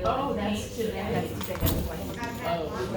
Oh, that's today. That's today, that's why. Oh.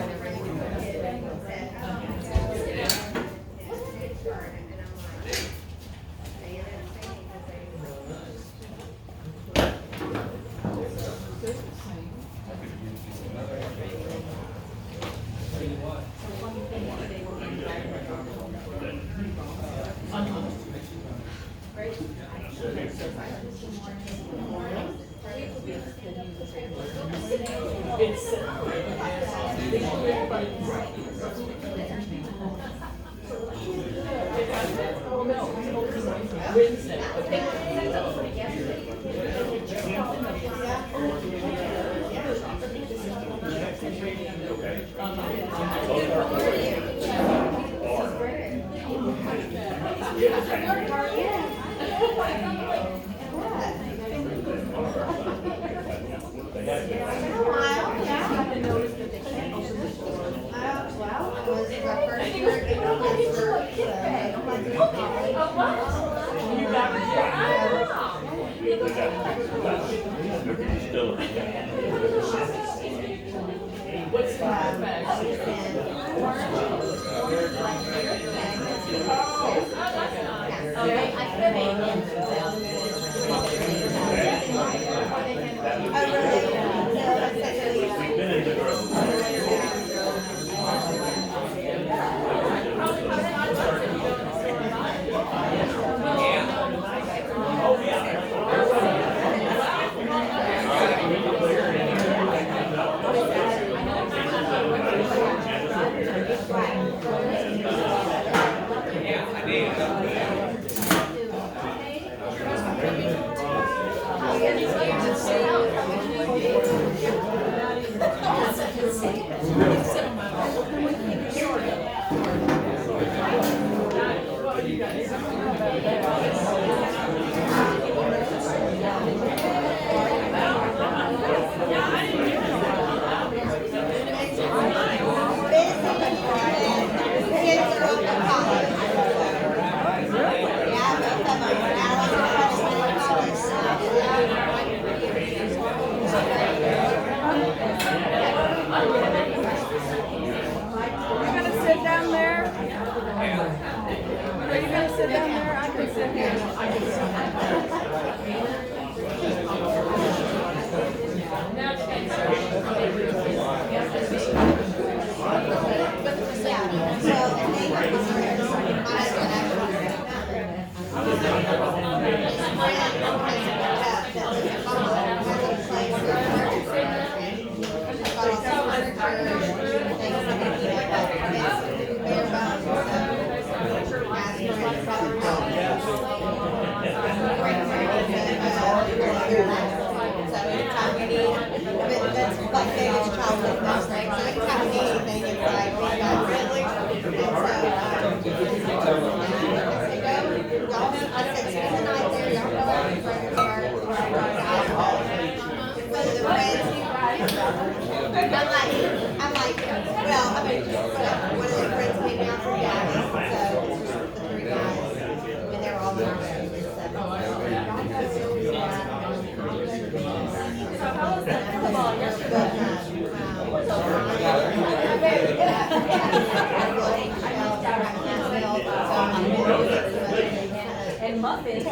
And muffins.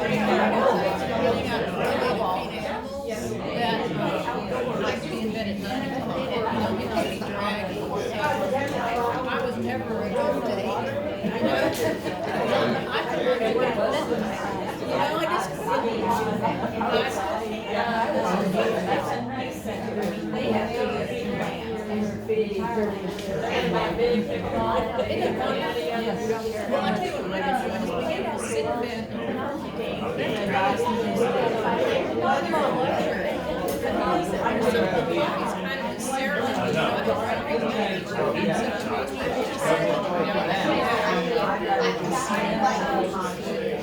I was never a good date.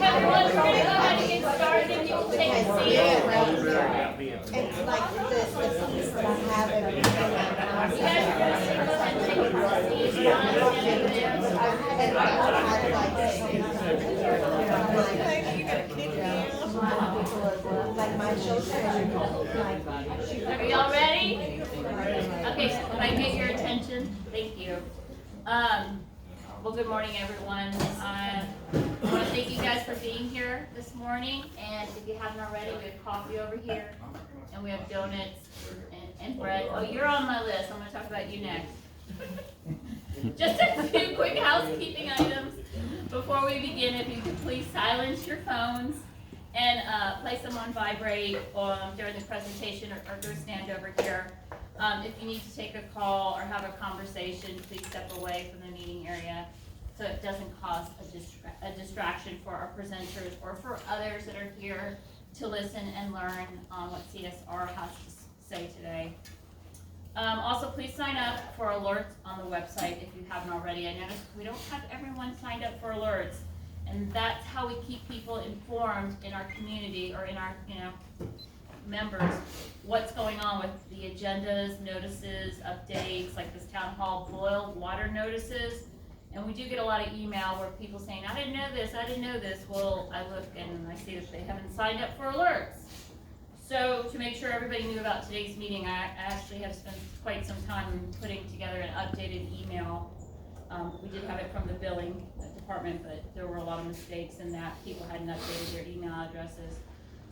Everyone, we're gonna go ahead and get started and you will take a seat. It's like the piece that I have every You guys are gonna go ahead and take a seat. like my children, like Are y'all ready? I get your attention? Thank you. Well, good morning, everyone. I want to thank you guys for being here this morning, and if you haven't already, we have coffee over here, and we have donuts and bread. Oh, you're on my list. I'm going to talk about you next. Just a few quick housekeeping items before we begin. If you could please silence your phones and place them on vibrate during the presentation, or go stand over here. If you need to take a call or have a conversation, please step away from the meeting area so it doesn't cause a distraction for our presenters or for others that are here to listen and learn what CSR has to say today. Also, please sign up for alerts on the website if you haven't already. I noticed we don't have everyone signed up for alerts, and that's how we keep people informed in our community or in our, members, what's going on with the agendas, notices, updates, like this town hall boiled water notices. And we do get a lot of email where people saying, I didn't know this. Well, I look and I see that they haven't signed up for alerts. So to make sure everybody knew about today's meeting, I actually have spent quite some time putting together an updated email. We did have it from the billing department, but there were a lot of mistakes in that. People hadn't updated their email addresses.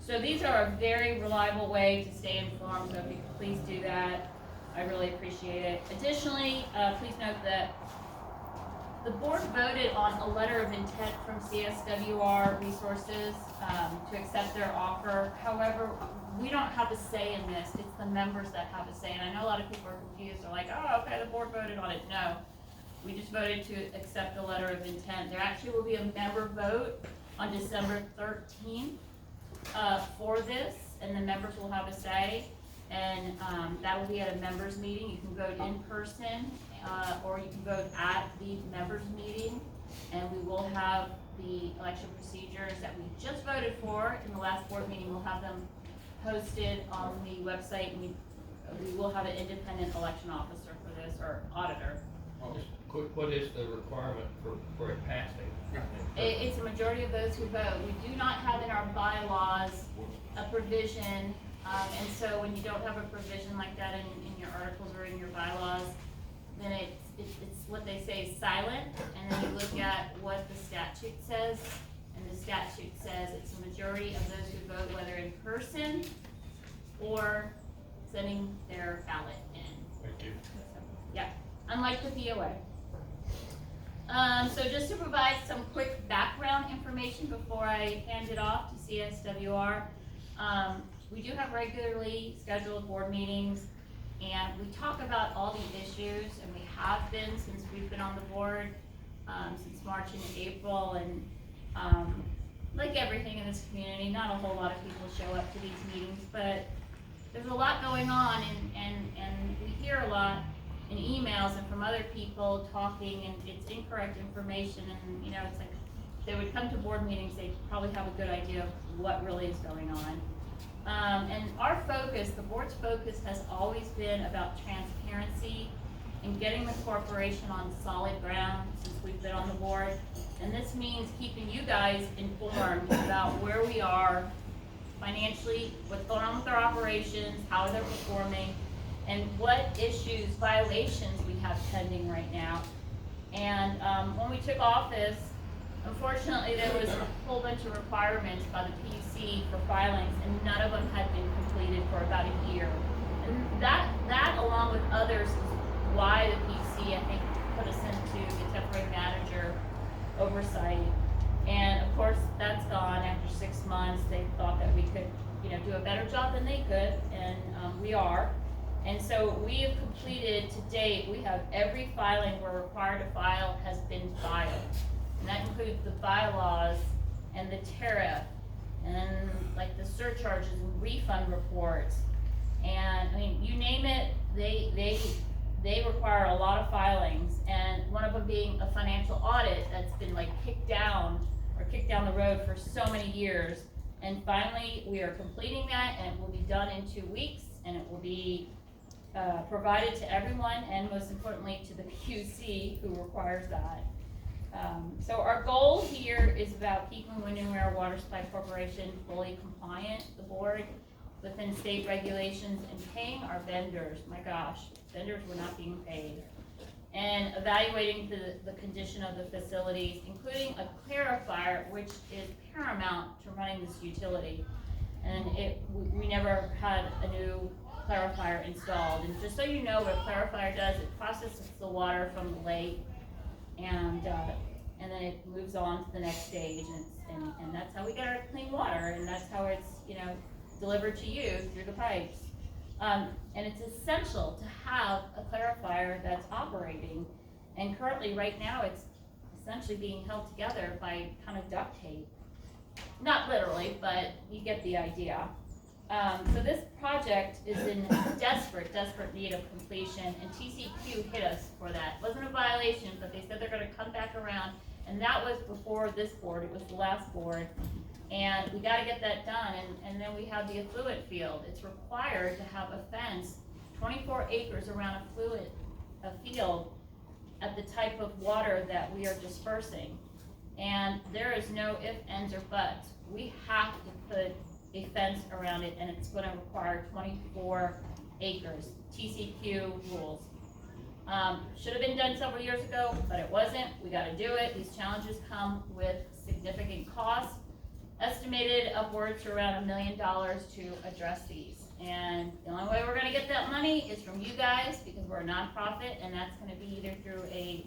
So these are a very reliable way to stay informed, so if you could please do that, I really appreciate it. Additionally, please note that the board voted on a letter of intent from CSWR Resources to accept their offer. However, we don't have a say in this. It's the members that have a say. And I know a lot of people are confused. They're like, oh, okay, the board voted on it. No, we just voted to accept the letter of intent. There actually will be a member vote on December 13th for this, and the members will have a say. And that will be at a members meeting. You can vote in person, or you can vote at the members meeting. And we will have the election procedures that we just voted for in the last board meeting. We'll have them posted on the website, and we will have an independent election officer for this, or auditor. What is the requirement for it passing? It's a majority of those who vote. We do not have in our bylaws a provision, and so when you don't have a provision like that in your articles or in your bylaws, then it's what they say silent, and then you look at what the statute says, and the statute says it's a majority of those who vote, whether in person or sending their ballot in. Thank you. So, yeah, unlike the POA. So just to provide some quick background information before I hand it off to CSWR, we do have regularly scheduled board meetings, and we talk about all the issues, and we have been since we've been on the board, since March and April, and like everything in this community, not a whole lot of people show up to these meetings, but there's a lot going on, and we hear a lot in emails and from other people talking, and it's incorrect information, and it's like they would come to board meetings, they'd probably have a good idea of what really is going on. And our focus, the board's focus, has always been about transparency and getting the corporation on solid ground since we've been on the board. And this means keeping you guys informed about where we are financially, what's going on with our operations, how they're performing, and what issues, violations we have pending right now. And when we took office, unfortunately, there was a whole bunch of requirements by the PUC for filings, and none of them had been completed for about a year. And that along with others, is why the PUC, I think, put us into the temporary manager oversight. And of course, that's gone after 6 months. They thought that we could, do a better job than they could, and we are. And so we have completed to date, we have every filing we're required to file has been filed. And that includes the bylaws and the tariff, and like the surcharges and refund reports. And I mean, you name it, they require a lot of filings. And one of them being a financial audit that's been like kicked down the road for so many years. And finally, we are completing that, and it will be done in 2 weeks, and it will be provided to everyone, and most importantly to the PUC, who requires that. So our goal here is about keeping Windermere Water Supply Corporation fully compliant. The board within state regulations and paying our vendors. My gosh, vendors were not being paid. And evaluating the condition of the facilities, including a clarifier, which is paramount to running this utility. And we never had a new clarifier installed. And just so you know what a clarifier does, it processes the water from the lake, and then it moves on to the next stage, and that's how we get our clean water, and that's how it's, you know, delivered to you through the pipes. And it's essential to have a clarifier that's operating, and currently right now it's essentially being held together by kind of duct tape. Not literally, but you get the idea. So this project is in desperate need of completion, and TCQ hit us for that. It wasn't a violation, but they said they're gonna come back around, and that was before this board, it was the last board. And we gotta get that done, and then we have the affluent field. It's required to have a fence, 24 acres around a field at the type of water that we are dispersing. And there is no ifs, ands, or buts. We have to put a fence around it, and it's gonna require 24 acres, TCQ rules. Should have been done several years ago, but it wasn't. We gotta do it. These challenges come with significant costs, estimated upwards to around $1 million to address these. And the only way we're gonna get that money is from you guys, because we're a nonprofit, and that's gonna be either through a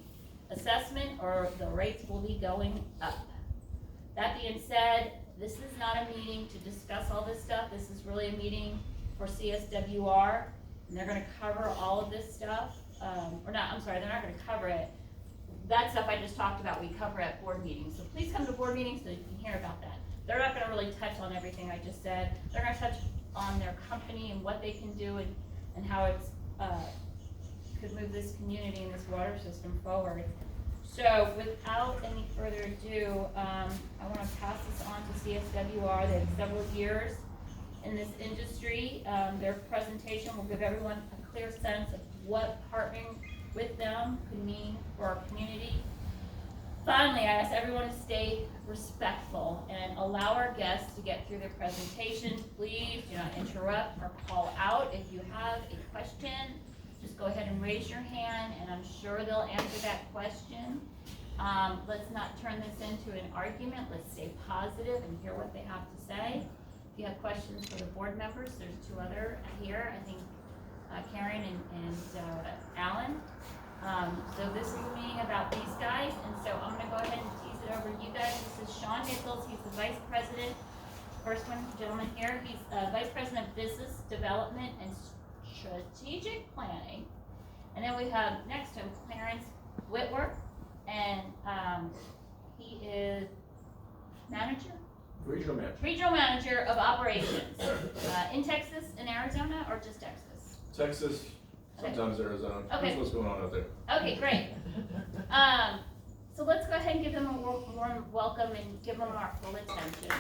assessment or the rates will be going up. That being said, this is not a meeting to discuss all this stuff. This is really a meeting for CSWR, and they're gonna cover all of this stuff. They're not gonna cover it. That stuff I just talked about, we cover at board meetings. So please come to board meetings so you can hear about that. They're not gonna really touch on everything I just said. They're gonna touch on their company and what they can do, and how it's could move this community and this water system forward. So without any further ado, I want to pass this on to CSWR. They have several years in this industry. Their presentation will give everyone a clear sense of what partnering with them could mean for our community. Finally, I ask everyone to stay respectful and allow our guests to get through their presentation. Please do not interrupt or call out. If you have a question, just go ahead and raise your hand, and I'm sure they'll answer that question. Let's not turn this into an argument. Let's stay positive and hear what they have to say. If you have questions for the board members, there's two other here, I think Karen and Alan. So this is a meeting about these guys, and so I'm going to go ahead and tease it over to you guys. This is Sean Nichols. He's the vice president. First one, gentleman here. He's vice president of business development and strategic planning. And then we have next to him Clarence Whitworth, and he is regional manager of operations in Texas, in Arizona, or just Texas? Texas, sometimes Arizona. Okay. That's what's going on out there. Okay, great. So let's go ahead and give them a warm welcome and give them our full attention.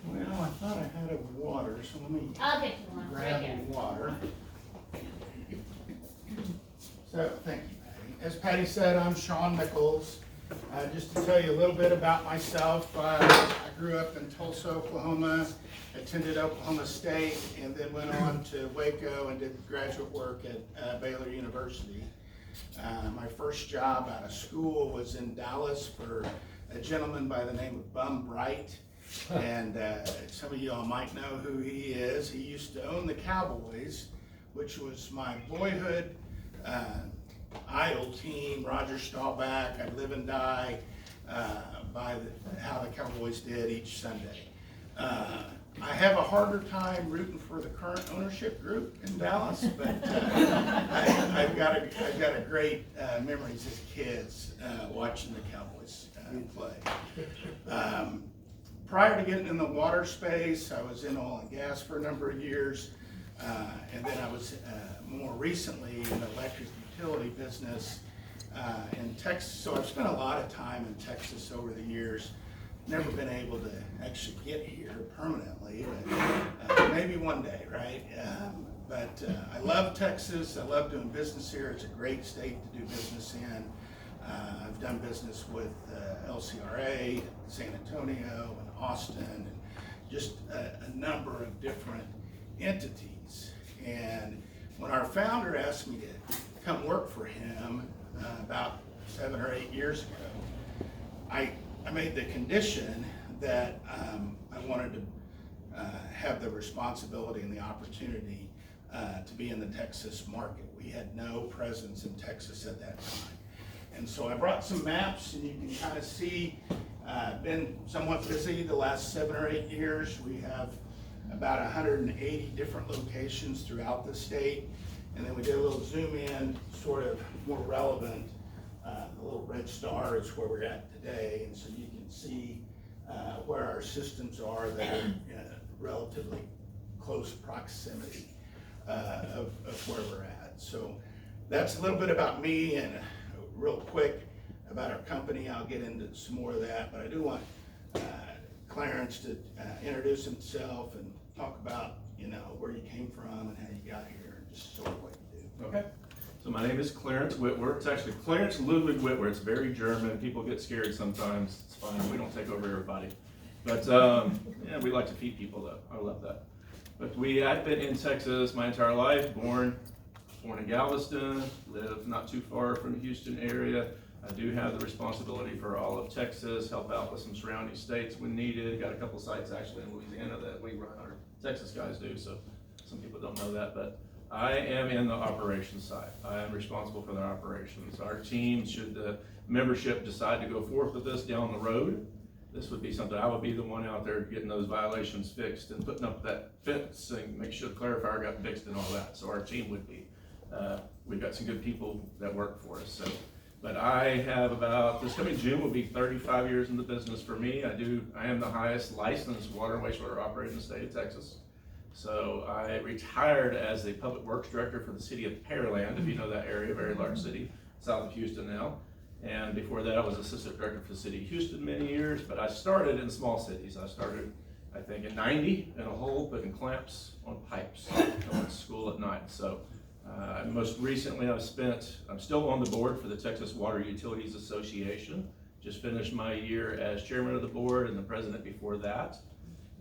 Well, I thought I had a water, so let me I'll get you one right grab here. the water. So, thank you, Patty. As Patty said, I'm Sean Nichols. Just to tell you a little bit about myself, I grew up in Tulsa, Oklahoma, attended Oklahoma State, and then went on to Waco and did graduate work at Baylor University. My first job out of school was in Dallas for a gentleman by the name of Bum Bright. And some of y'all might know who he is. He used to own the Cowboys, which was my boyhood idol team. Roger Staubach, I'd live and die by how the Cowboys did each Sunday. I have a harder time rooting for the current ownership group in Dallas, but I've got a great memories as kids watching the Cowboys play. Prior to getting in the water space, I was in oil and gas for a number of years, and then I was more recently in the electric utility business in Texas. So I've spent a lot of time in Texas over the years. Never been able to actually get here permanently, but maybe one day, right? But I love Texas. I love doing business here. It's a great state to do business in. I've done business with LCRA, San Antonio, and Austin, and just a number of different entities. And when our founder asked me to come work for him about 7 or 8 years ago, I made the condition that I wanted to have the responsibility and the opportunity to be in the Texas market. We had no presence in Texas at that time. And so I brought some maps, and you can kind of see, been somewhat busy the last 7 or 8 years. We have about 180 different locations throughout the state. And then we did a little zoom in, sort of more relevant. The little red star is where we're at today. And so you can see where our systems are that are in relatively close proximity of where we're at. So that's a little bit about me, and real quick about our company. I'll get into some more of that, but I do want Clarence to introduce himself and talk about, where you came from and how you got here, and just sort of what you do. Okay. So my name is Clarence Whitwer. It's actually Clarence Ludwig Whitwer. It's very German. People get scared sometimes. It's fine. We don't take over everybody. But yeah, we like to feed people though. I love that. But I've been in Texas my entire life. Born in Galveston. Live not too far from the Houston area. I do have the responsibility for all of Texas. Help out with some surrounding states when needed. Got a couple sites actually in Louisiana that we run. Our Texas guys do. So some people don't know that, but I am in the operations side. I am responsible for the operations. Our team, should the membership decide to go forth with this down the road, this would be something, I would be the one out there getting those violations fixed and putting up that fence and make sure the clarifier got fixed and all that. So our team would be. We've got some good people that work for us. So, but I have this coming June will be 35 years in the business for me. I am the highest licensed water and wastewater operator in the state of Texas. So I retired as the public works director for the city of Pearland, if you know that area, very large city, south of Houston now. And before that, I was assistant director for the city of Houston many years, but I started in small cities. I started, I think, in 90 in a hole, putting clamps on pipes. I went to school at night. So most recently I'm still on the board for the Texas Water Utilities Association. Just finished my year as chairman of the board and the president before that.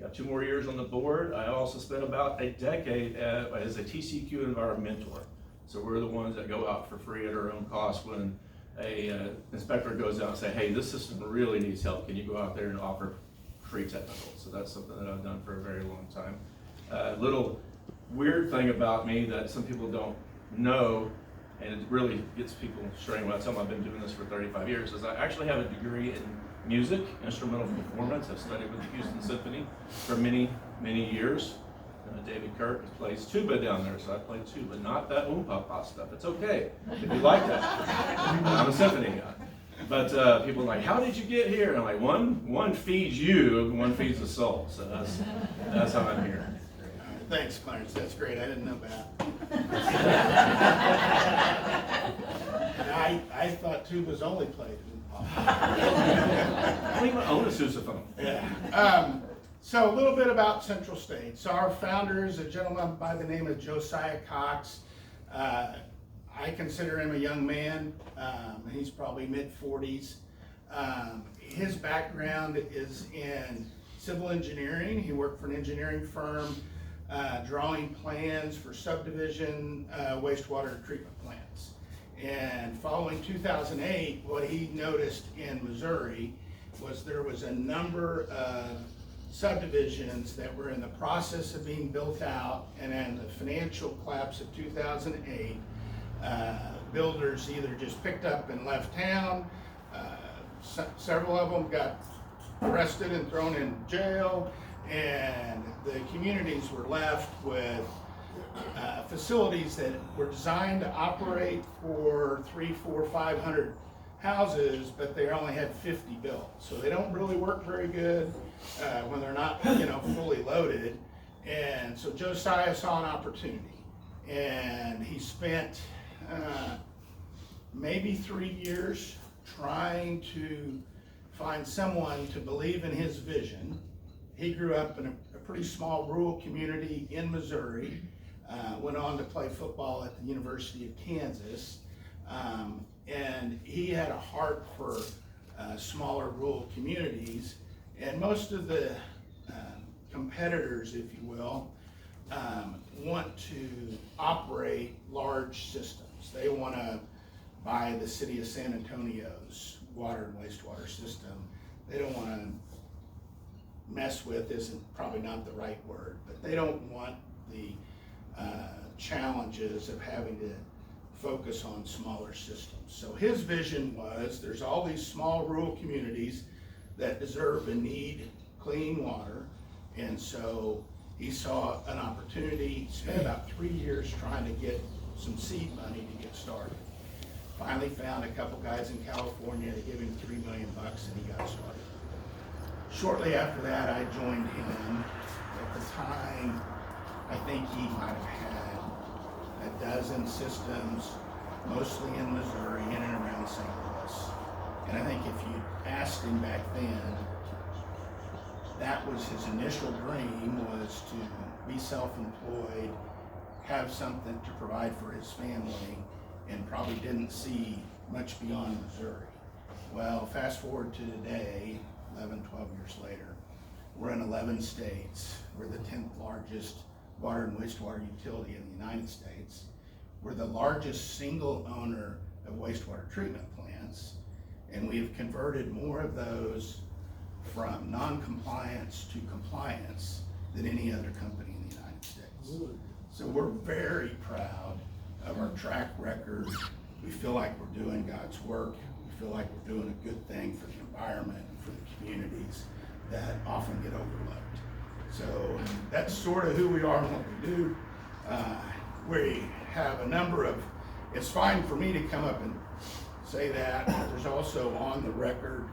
Got 2 more years on the board. I also spent about a decade as a TCQ environmentor. So we're the ones that go out for free at our own cost when a inspector goes out and say, hey, this system really needs help. Can you go out there and offer free technical? So that's something that I've done for a very long time. Little weird thing about me that some people don't know, and it really gets people straying when I tell them I've been doing this for 35 years, is I actually have a degree in music, instrumental performance. I've studied with the Houston Symphony for many, many years. David Kirk plays tuba down there, so I play tuba, not that oom-pa-pa stuff. It's okay if you like that. I'm a symphony guy. But people are like, how did you get here? And I'm like, one feeds you, one feeds the soul. So that's how I'm here. Thanks, Clarence. That's great. I didn't know that. I thought tubas only played I don't even own a sousaphone. Yeah. So a little bit about Central State. So our founder is a gentleman by the name of Josiah Cox. I consider him a young man. He's probably mid-40s. His background is in civil engineering. He worked for an engineering firm drawing plans for subdivision wastewater treatment plants. And following 2008, what he noticed in Missouri was there was a number of subdivisions that were in the process of being built out, and in the financial collapse of 2008, builders either just picked up and left town. Several of them got arrested and thrown in jail, and the communities were left with facilities that were designed to operate for 300, 400, 500 houses, but they only had 50 built. So they don't really work very good when they're not, fully loaded. And so Josiah saw an opportunity, and he spent maybe 3 years trying to find someone to believe in his vision. He grew up in a pretty small rural community in Missouri, went on to play football at the University of Kansas. And he had a heart for smaller rural communities, and most of the competitors, if you will, want to operate large systems. They want to buy the city of San Antonio's water and wastewater system. They don't want to mess with, isn't probably not the right word, but they don't want the challenges of having to focus on smaller systems. So his vision was, there's all these small rural communities that deserve and need clean water, and so he saw an opportunity, spent about 3 years trying to get some seed money to get started. Finally found a couple guys in California to give him $3 million and he got started. Shortly after that, I joined him. At the time, I think he might have had a dozen systems, mostly in Missouri, in and around St. Louis. And I think if you asked him back then, that was his initial dream, was to be self-employed, have something to provide for his family, and probably didn't see much beyond Missouri. Well, fast forward to today, 11, 12 years later, we're in 11 states. We're the 10th largest water and wastewater utility in the United States. We're the largest single owner of wastewater treatment plants, and we have converted more of those from non-compliance to compliance than any other company in the United States. So we're very proud of our track record. We feel like we're doing God's work. We feel like we're doing a good thing for the environment and for the communities that often get overlooked. So that's sort of who we are and what we do. We have a number of, it's fine for me to come up and say that, but there's also on the record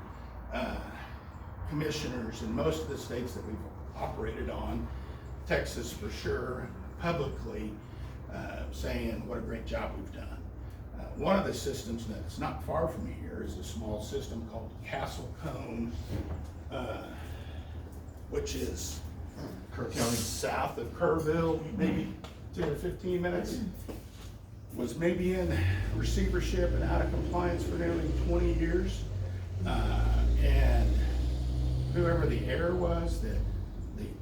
commissioners in most of the states that we've operated on, Texas for sure, publicly saying what a great job we've done. One of the systems that's not far from here is a small system called Castle Cone, which is Kerr County. south of Kerrville, maybe 10 or 15 minutes. Was maybe in receivership and out of compliance for nearly 20 years. And whoever the heir was,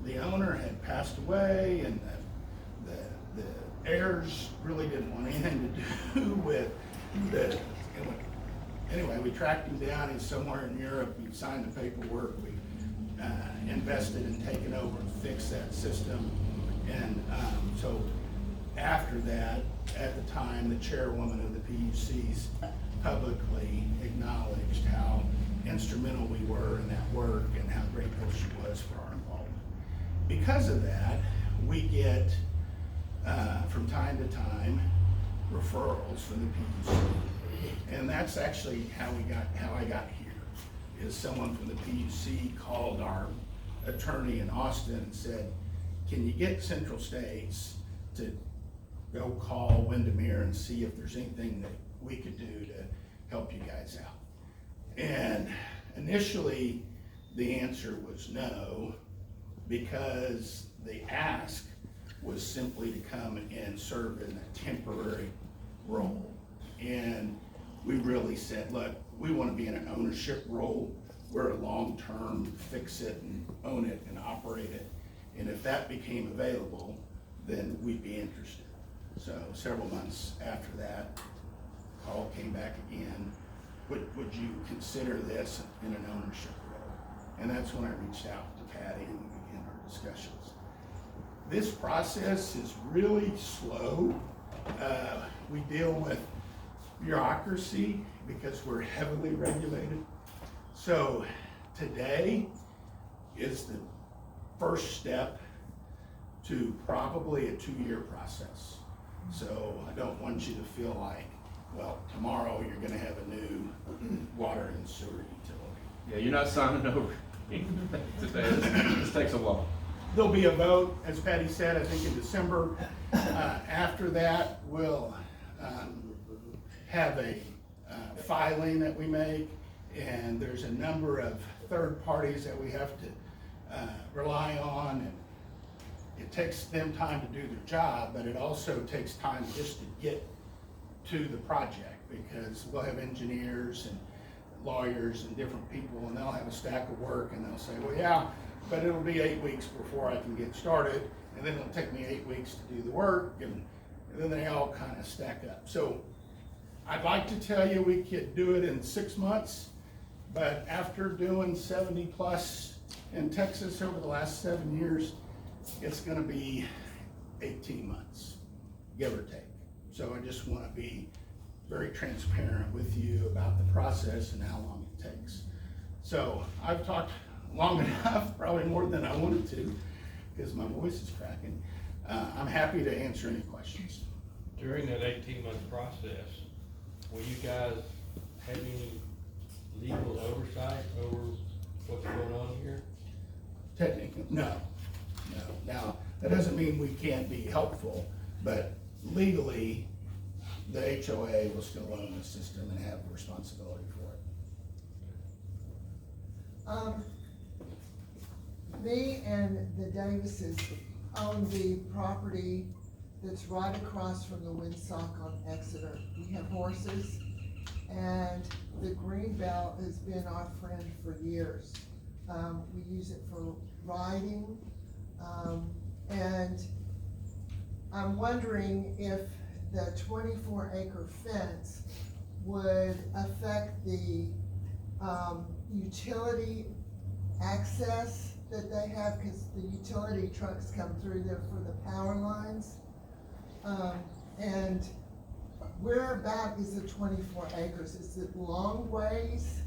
the owner had passed away, and the heirs really didn't want anything to do with the, anyway, we tracked him down. He's somewhere in Europe. We signed the paperwork. We invested in taking over and fixed that system. And so after that, at the time, the chairwoman of the PUCs publicly acknowledged how instrumental we were in that work and how grateful she was for our involvement. Because of that, we get, from time to time, referrals from the PUC. And that's actually how I got here, is someone from the PUC called our attorney in Austin and said, can you get Central States to go call Windermere and see if there's anything that we could do to help you guys out? And initially, the answer was no, because the ask was simply to come and serve in a temporary role. And we really said, look, we want to be in an ownership role. We're a long-term, fix it and own it and operate it. And if that became available, then we'd be interested. So several months after that, call came back again. Would you consider this in an ownership role? And that's when I reached out to Patty and we began our discussions. This process is really slow. We deal with bureaucracy because we're heavily regulated. So today is the first step to probably a 2-year process. So I don't want you to feel like, well, tomorrow you're gonna have a new water and sewer utility. Yeah, you're not signing over today. This takes a while. There'll be a vote, as Patty said, I think in December. After that, we'll have a filing that we make, and there's a number of third parties that we have to rely on, and it takes them time to do their job, but it also takes time just to get to the project, because we'll have engineers and lawyers and different people, and they'll have a stack of work, and they'll say, well, yeah, but it'll be 8 weeks before I can get started, and then it'll take me 8 weeks to do the work, and then they all kind of stack up. So I'd like to tell you we could do it in 6 months, but after doing 70 plus in Texas over the last 7 years, it's gonna be 18 months, give or take. So I just wanna be very transparent with you about the process and how long it takes. So I've talked long enough, probably more than I wanted to, because my voice is cracking. I'm happy to answer any questions. During that 18-month process, will you guys have any legal oversight over what's going on here? Technically, no. Now, that doesn't mean we can't be helpful, but legally, the HOA will still own the system and have responsibility for it. Me and the Davises own the property that's right across from the Windsock on Exeter. We have horses, and the Greenbelt has been our friend for years. We use it for riding, and I'm wondering if the 24-acre fence would affect the utility access that they have, because the utility trucks come through there for the power lines. And where about is the 24 acres? Is it long ways,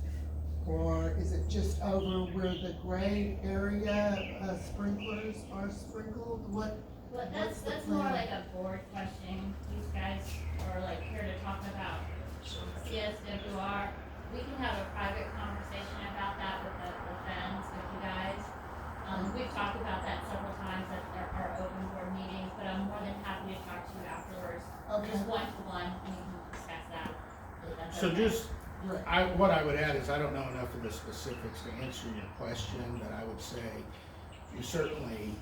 or is it just over where the gray area sprinklers are sprinkled? Well, that's more like a board question. You guys are like here to talk about CSWR. We can have a private conversation about that with the fans, with you guys. We've talked about that several times at our open board meetings, but I'm more than happy to talk to you afterwards. Okay. Just one-to-one, and you can discuss that. if that's So okay. just, what I would add is I don't know enough of the specifics to answer your question, but I would say you certainly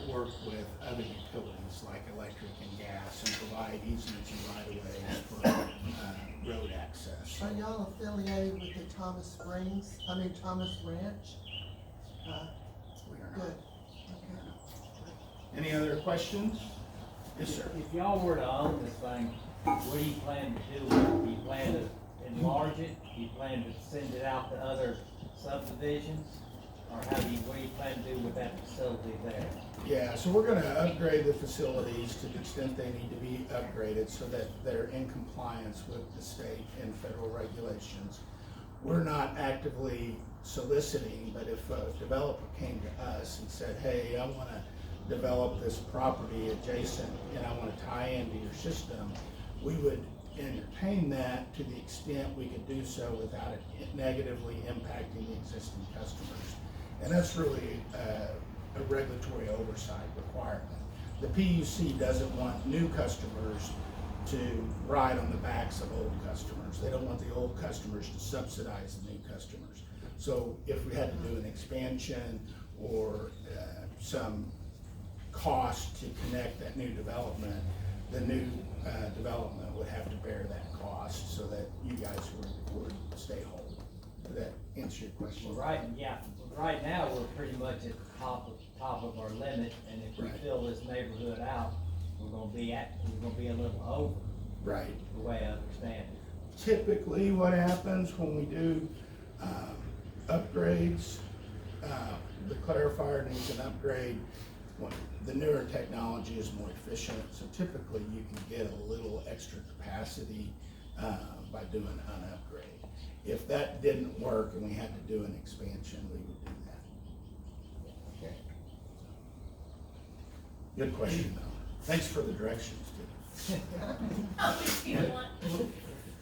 work with other utilities like electric and gas and provide easements and right-of-ways for road access. Are y'all affiliated with the Thomas Ranch? We are not. Good, okay. Any other questions? Yes, sir. If y'all were to own this thing, what do you plan to do with it? Do you plan to enlarge it? Do you plan to send it out to other subdivisions? Or what do you plan to do with that facility there? Yeah, so we're gonna upgrade the facilities to the extent they need to be upgraded so that they're in compliance with the state and federal regulations. We're not actively soliciting, but if a developer came to us and said, hey, I wanna develop this property adjacent and I wanna tie into your system, we would entertain that to the extent we could do so without it negatively impacting the existing customers. And that's really a regulatory oversight requirement. The PUC doesn't want new customers to ride on the backs of old customers. They don't want the old customers to subsidize the new customers. So if we had to do an expansion or some cost to connect that new development, the new development would have to bear that cost so that you guys would stay whole. Did that answer your question? Well, right now, we're pretty much at the top of our limit, and if we Right. fill this neighborhood out, we're gonna be a little over, Right. the way I understand it. Typically, what happens when we do upgrades, the clarifier needs an upgrade. The newer technology is more efficient, so typically you can get a little extra capacity by doing an upgrade. If that didn't work and we had to do an expansion, we would do that. Okay. Good question, though. Thanks for the directions, too. Oh, if you want.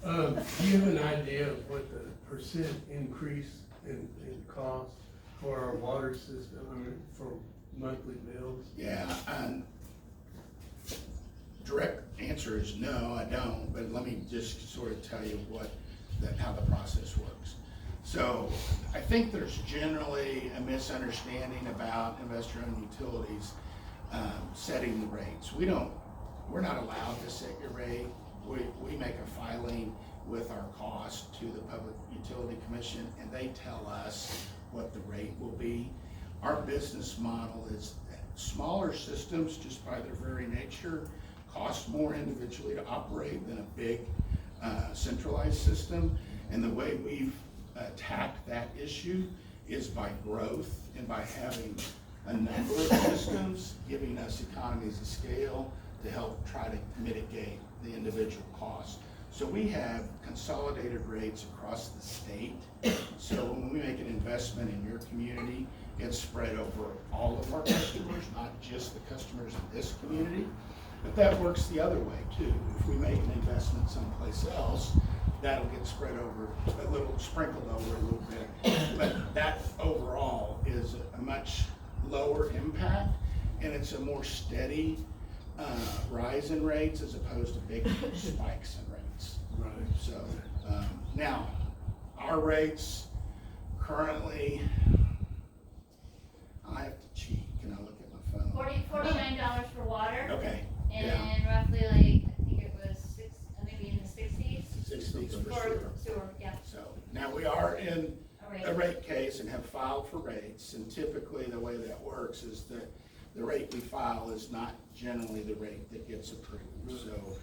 Do you have an idea of what the percent increase in cost for our water system, I mean, for monthly bills? Yeah, direct answer is no, I don't, but let me just sort of tell you how the process works. So I think there's generally a misunderstanding about investor-owned utilities setting the rates. We're not allowed to set your rate. we make a filing with our cost to the Public Utility Commission, and they tell us what the rate will be. Our business model is that smaller systems, just by their very nature, cost more individually to operate than a big centralized system. And the way we've attacked that issue is by growth and by having a number of systems, giving us economies of scale to help try to mitigate the individual costs. So we have consolidated rates across the state. So when we make an investment in your community, it's spread over all of our customers, not just the customers in this community. But that works the other way too. If we make an investment someplace else, that'll get spread over, a little sprinkled over a little bit. But that overall is a much lower impact, and it's a more steady rise in rates as opposed to big spikes in rates. Right. So, now, our rates currently, I have to cheat, can I look at my phone? $49 for water, Okay, and yeah, roughly like, I think it was maybe in the 60s 60s for for sure. sewer, yeah. So, now we are in All right. a rate case and have filed for rates, and typically the way that works is that the rate we file is not generally the rate that gets approved. So,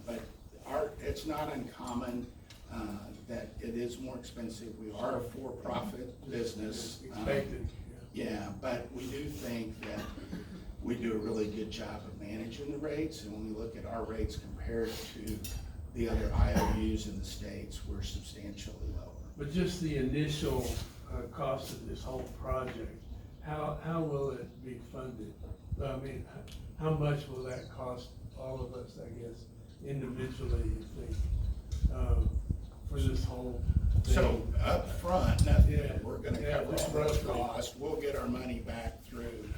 but it's not uncommon that it is more expensive. We are a for-profit business. Expected, Yeah, but we do think that we do a really good job of managing the rates, and when we look at our rates compared to the other IOUs in the states, we're substantially lower. But just the initial cost of this whole project, how will it be funded? I mean, how much will that cost all of us, I guess, individually, you think, for this whole thing? So up front, nothing, Yeah. we're gonna Yeah, cover just all those roughly. costs. We'll get our money back through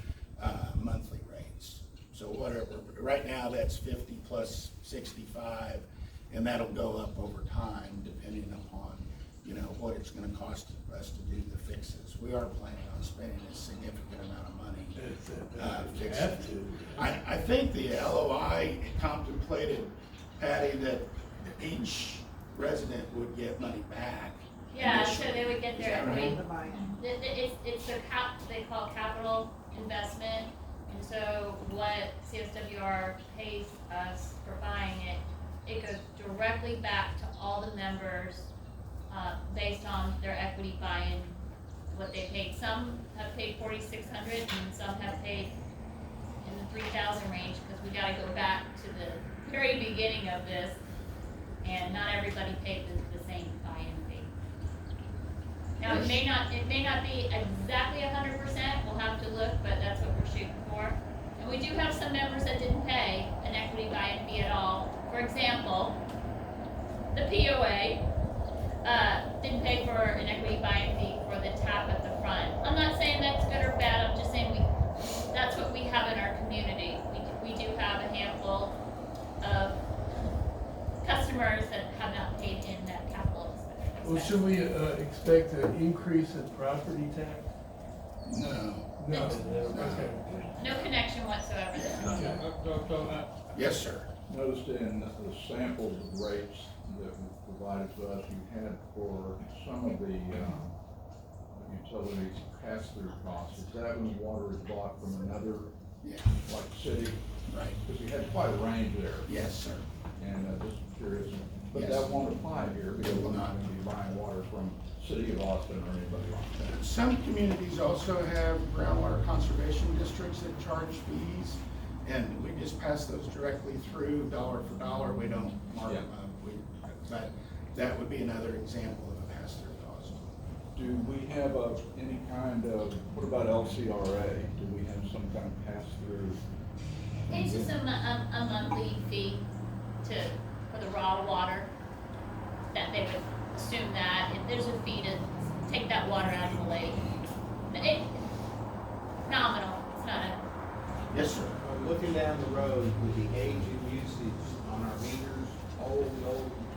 monthly rates. So whatever, right now that's 50 plus 65, and that'll go up over time depending upon, what it's gonna cost us to do the fixes. We are planning on spending a significant amount of money. You have to. I think the LOI contemplated, Patty, that each resident would get money back. Yeah, so initially. they would get Is their that equity. right? It's a they call it capital investment, and so what CSWR pays us for buying it, it goes directly back to all the members, based on their equity buy-in, what they paid. Some have paid $4,600, and some have paid in the 3,000 range, because we gotta go back to the very beginning of this, and not everybody paid the same buy-in fee. Now, it may not be exactly 100%, we'll have to look, but that's what we're shooting for. And we do have some members that didn't pay an equity buy-in fee at all. For example, the POA, didn't pay for an equity buy-in fee for the tap at the front. I'm not saying that's good or bad, I'm just saying that's what we have in our community. We do have a handful of customers that have not paid in that capital expense. Well, should we expect an increase in property tax? No. No, okay. No connection whatsoever there. Yes, sir. Noticed in the samples of rates that were provided to us, you had for some of the utilities pass-through costs. Is that when water is bought from another, Yeah, like city? right. Because you had quite a range there, Yes, sir. and just curious. But Yes. that won't apply here, because we're not going to be buying water from City of Austin or anybody like that. Some communities also have groundwater conservation districts that charge fees, and we just pass those directly through, dollar for dollar. We don't mark them up. But that would be another example of a pass-through cost. Do we have any kind of, what about LCRA? Do we have some kind of pass-through? It's just a monthly fee for the raw water, that they would assume that, if there's a fee to take that water out of the lake. Nominal, it's not a, Yes, sir. Looking down the road with the age and usage on our meters, old,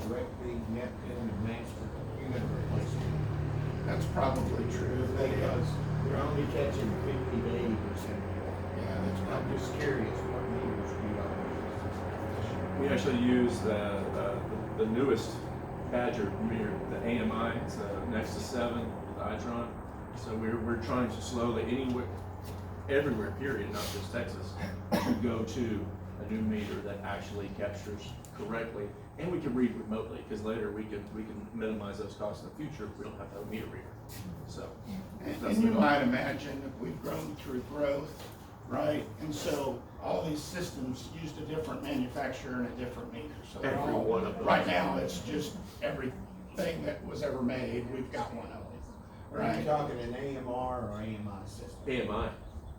Directly, Neptune, and Master, you're gonna replace them. That's probably true. Because we're only catching 50 to 80%. Yeah, that's I'm probably just curious, what meters do y'all use? We actually use the newest Badger meter, the AMI, it's Nexus 7, the Itron. So we're trying to slowly, everywhere, period, not just Texas, to go to a new meter that actually captures correctly, and we can read remotely, because later we can minimize those costs in the future if we don't have to have a meter reader. So. And you might imagine that we've grown through growth, right? And so all these systems used a different manufacturer and a different meter. So they're Every all- one of them. Right now, it's just everything that was ever made, we've got one of them, Are you right? talking an AMR or AMI system? AMI.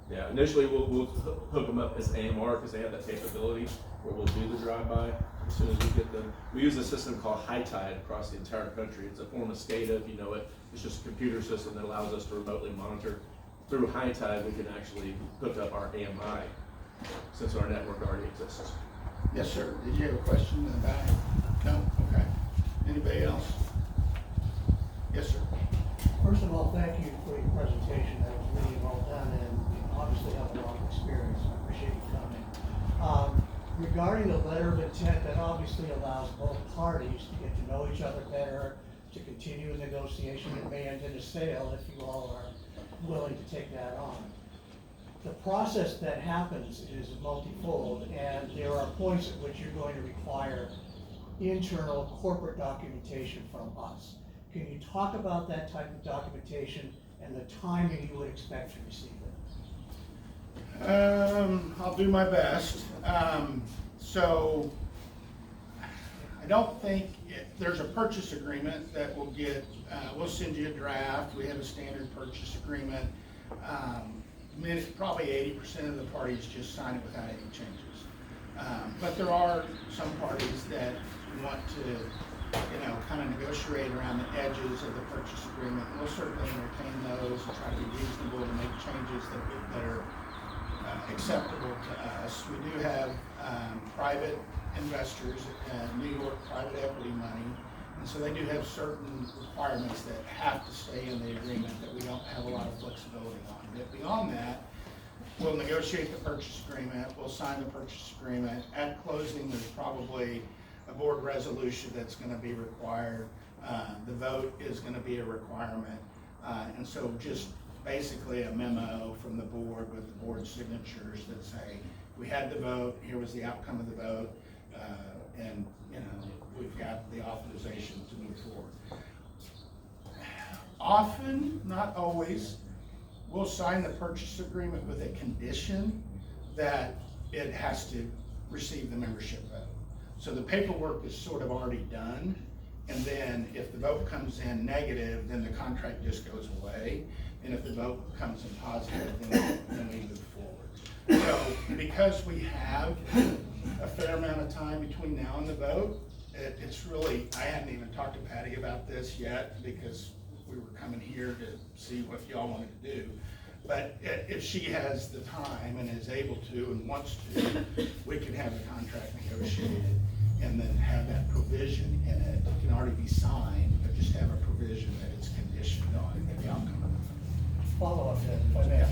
Yeah, initially we'll hook them up as AMR because they have that capability where we'll do the drive-by as soon as we get them. We use a system called High Tide across the entire country. It's a form of SCADA, if you know it. It's just a computer system that allows us to remotely monitor. Through High Tide, we can actually hook up our AMI since our network already exists. Yes, sir. Did you have a question in the back? No? Okay. Anybody else? Yes, sir. First of all, thank you for your presentation. That was really well done, and you obviously have a lot of experience. I appreciate you coming. Regarding the letter of intent, that obviously allows both parties to get to know each other better, to continue a negotiation that may end in a sale if you all are willing to take that on. The process that happens is multifold, and there are points at which you're going to require internal corporate documentation from us. Can you talk about that type of documentation and the timing you would expect to receive it? I'll do my best. So I don't think there's a purchase agreement that will get, we'll send you a draft. We have a standard purchase agreement. Probably 80% of the parties just sign it without any changes. But there are some parties that want to, kind of negotiate around the edges of the purchase agreement. We'll certainly entertain those and try to be reasonable to make changes that are acceptable to us. We do have private investors, New York private equity money, and so they do have certain requirements that have to stay in the agreement that we don't have a lot of flexibility on. But beyond that, we'll negotiate the purchase agreement, we'll sign the purchase agreement. At closing, there's probably a board resolution that's gonna be required. The vote is gonna be a requirement. And so just basically a memo from the board with the board signatures that say, we had the vote, here was the outcome of the vote, and we've got the authorization to move forward. Often, not always, we'll sign the purchase agreement with a condition that it has to receive the membership vote. So the paperwork is sort of already done, and then if the vote comes in negative, then the contract just goes away. And if the vote comes in positive, then we move forward. So because we have a fair amount of time between now and the vote, it's really, I hadn't even talked to Patty about this yet because we were coming here to see what y'all wanted to do. But if she has the time and is able to and wants to, we can have the contract negotiated and then have that provision in it. It can already be signed, but just have a provision that it's conditioned on the outcome of the vote. Follow up then, if I may.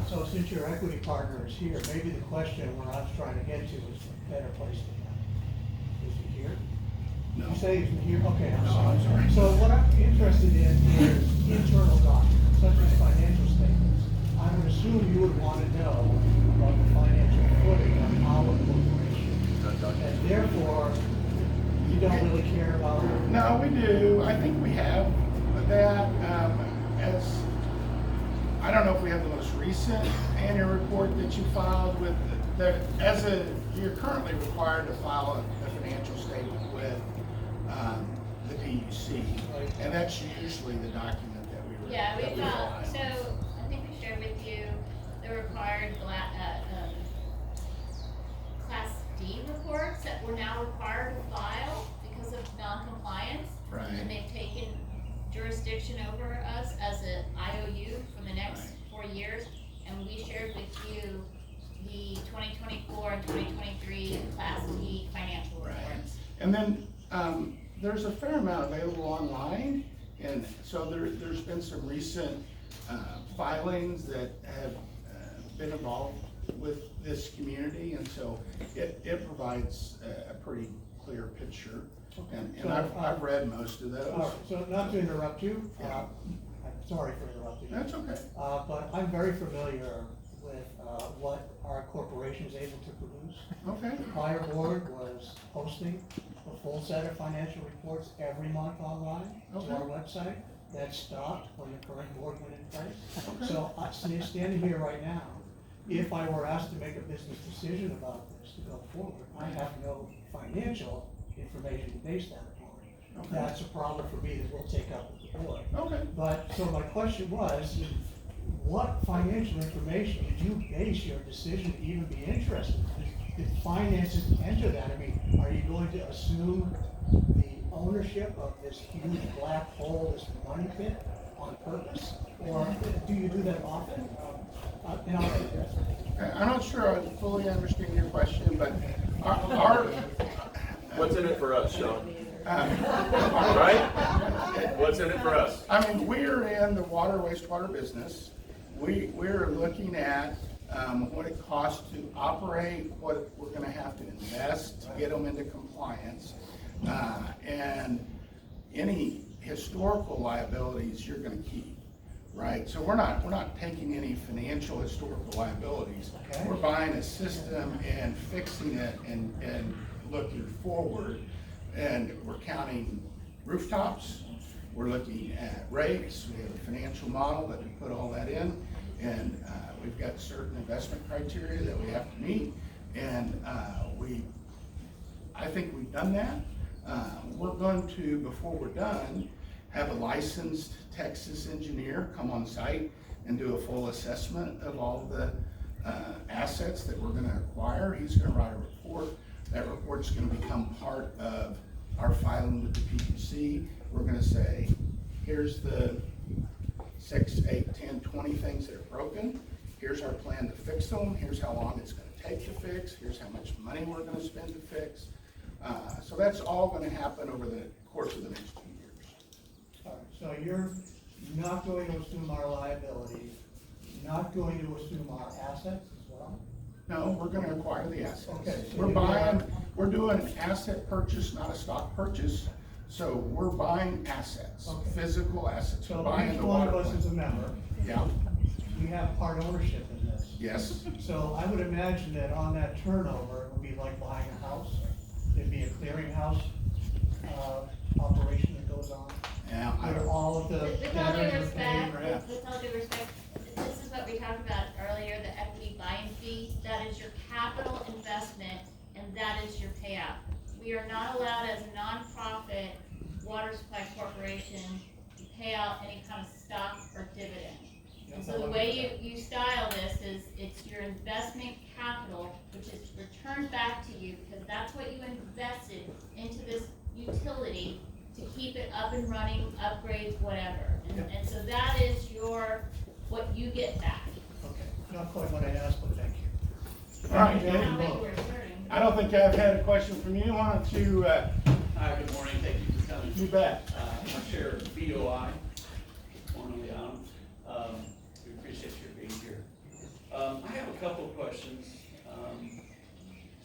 So since your equity partner is here, maybe the question where I was trying to get to is a better place to have. Is he here? No. You say he's here? Okay, I'm No, sorry. I'm sorry. So what I'm interested in is internal documents, such as financial statements. I would assume you would want to know about the financial footing of our corporation. And therefore, you don't really care about. No, we do. I think we have that. I don't know if we have the most recent annual report that you filed with, you're currently required to file a financial statement with the PUC, and that's usually the document that we rely on. Yeah, we got, so I think we shared with you the required Class D reports that we're now required to file because of non-compliance. Right. And they've taken jurisdiction over us as an IOU for the next 4 years. And we shared with you the 2024 and 2023 Class D financial Right. reports. And then there's a fair amount available online, and so there's been some recent filings that have been involved with this community, and so it provides a pretty clear picture. And I've read most of those. So not to interrupt you, I'm sorry for interrupting you. That's okay. But I'm very familiar with what our corporation is able to produce. Okay. The prior board was posting a full set of financial reports every month online to our website. That stopped when the current board went in place. Okay. So standing here right now, if I were asked to make a business decision about this to go forward, I have no financial information to base that upon. Okay. That's a problem for me that we'll take up with the board. Okay. But, so my question was, what financial information did you base your decision to even be interested? Did finances enter that? I mean, are you going to assume the ownership of this huge black hole, this money pit on purpose? Or do you do that often? And I'm not sure I fully understand your question, but our What's in it for us, Sean? right? Right? What's in it for us? I mean, we're in the water wastewater business. We're looking at what it costs to operate, what we're gonna have to invest to get them into compliance. And any historical liabilities you're gonna keep, right? So we're not taking any financial historical liabilities. Okay. We're buying a system and fixing it and looking forward. And we're counting rooftops, we're looking at rates, we have a financial model that we put all that in, and we've got certain investment criteria that we have to meet, and I think we've done that. We're going to, before we're done, have a licensed Texas engineer come on site and do a full assessment of all the assets that we're gonna acquire. He's gonna write a report. That report's gonna become part of our filing with the PUC. We're gonna say, here's the 6, 8, 10, 20 things that are broken. Here's our plan to fix them. Here's how long it's gonna take to fix. Here's how much money we're gonna spend to fix. So that's all gonna happen over the course of the next 2 years. All right, so you're not going to assume our liability, not going to assume our assets as well? No, we're gonna acquire the assets. Okay, so We're doing an asset purchase, not a stock purchase. So we're buying assets, Okay. physical assets. So We're buying each the one water of us is a plant. member, Yeah, we have part ownership in this. yes. So I would imagine that on that turnover, it would be like buying a house. It'd be a clearinghouse, operation that goes on. Yeah, Where all of the With all due debtors are respect, paying rent. with all due respect, this is what we talked about earlier, the equity buy-in fee. That is your capital investment, and that is your payout. We are not allowed as a nonprofit water supply corporation to pay out any kind of stock or dividend. And so the way you style this is, it's your investment capital, which is returned back to you, because that's what you invested into this utility to keep it up and running, upgrades, whatever. And so that is what you get back. Okay, not quite what I asked, but thank you. All right, I don't think we're asserting. I don't think I've had a question from you. Why don't you, Hi, good morning, thank you for coming. you bet. I'm Chair of BOI, formerly Adam. We appreciate your being here. I have a couple of questions.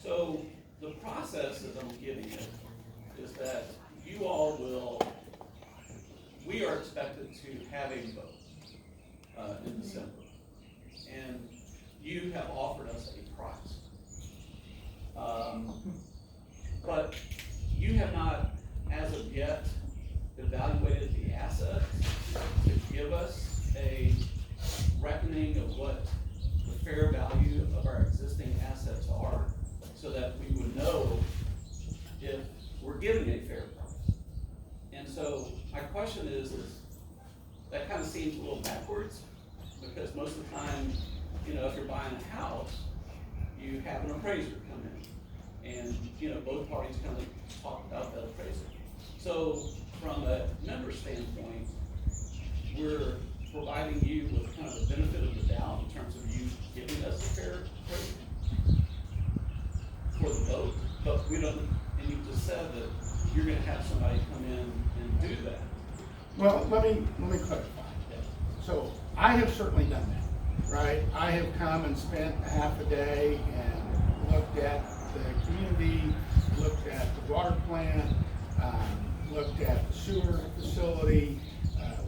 So the process that I'm giving it is that you all we are expected to have a vote in December. And you have offered us a price. But you have not, as of yet, evaluated the assets to give us a reckoning of what the fair value of our existing assets are, so that we would know if we're getting a fair price. And so my question is that kind of seems a little backwards, because most of the time, if you're buying a house, you have an appraiser come in. And, both parties kind of talk about that appraisal. So from a member standpoint, we're providing you with kind of the benefit of the doubt in terms of you giving us a fair appraisal for the vote, but we don't, and you just said that you're gonna have somebody come in and do that. Well, let me clarify. So I have certainly done that. right? I have come and spent half a day and looked at the community, looked at the water plant, looked at the sewer facility.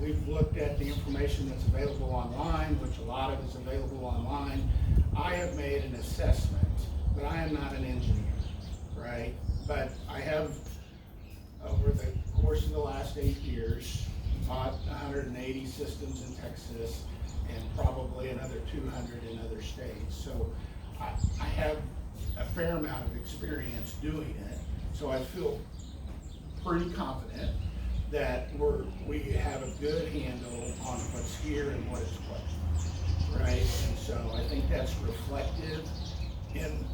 We've looked at the information that's available online, which a lot of is available online. I have made an assessment, but I am not an engineer, right? But I have, over the course of the last 8 years, bought 180 systems in Texas and probably another 200 in other states. So I have a fair amount of experience doing it, so I feel pretty confident that we have a good handle on what's here and what is what, right? And so I think that's reflective in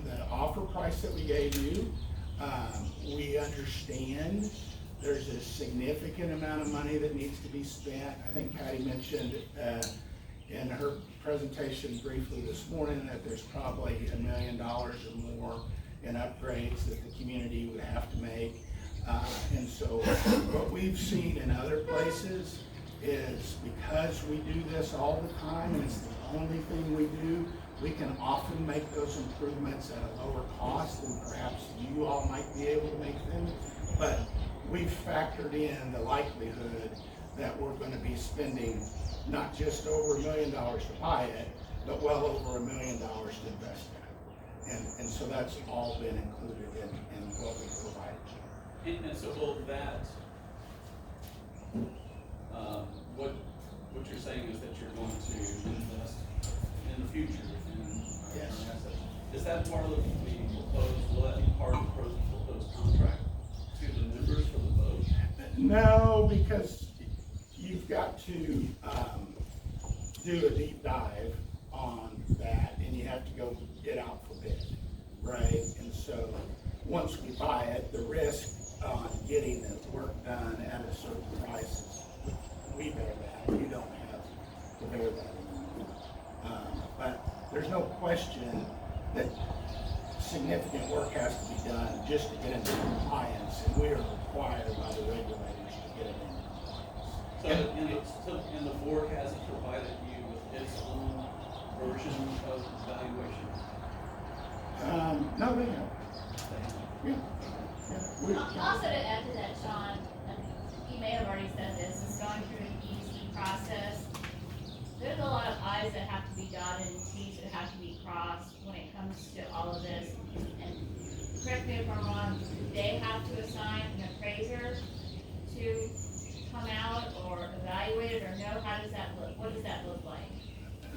the offer price that we gave you. We understand there's a significant amount of money that needs to be spent. I think Patty mentioned in her presentation briefly this morning that there's probably $1 million or more in upgrades that the community would have to make. And so what we've seen in other places is because we do this all the time and it's the only thing we do, we can often make those improvements at a lower cost than perhaps you all might be able to make them. But we've factored in the likelihood that we're going to be spending not just over $1 million to buy it, but well over $1 million to invest in it. And so that's all been included in what we provided you. And so will that, what you're saying is that you're going to invest in the future in our assets. Is that part of the proposed, will that be part of the proposed contract to the members for the vote? No, because you've got to do a deep dive on that and you have to go get out for bid, right? And so once we buy it, the risk on getting the work done at a certain price, we bear that, you don't have to bear that anymore. But there's no question that significant work has to be done just to get into compliance, and we are required by the regulators to get it into compliance. And the board hasn't provided you with its own version of evaluation? No, they have. Yeah. Also to add to that, Sean, you may have already said this, is going through an EC process. There's a lot of I's that have to be dotted and T's that have to be crossed when it comes to all of this. And correct me if I'm wrong, do they have to assign an appraiser to come out or evaluate it, or no? How does that look? What does that look like?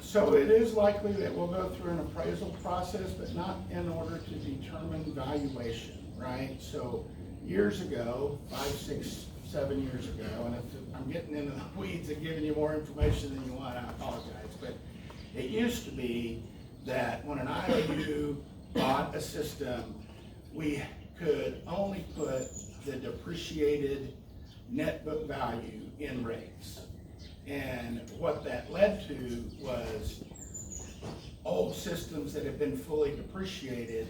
So it is likely that we'll go through an appraisal process, but not in order to determine valuation, right? So years ago, 5, 6, 7 years ago, and if I'm getting into the weeds and giving you more information than you want, I apologize, but it used to be that when an IOU bought a system, we could only put the depreciated net book value in rates. And what that led to was old systems that had been fully depreciated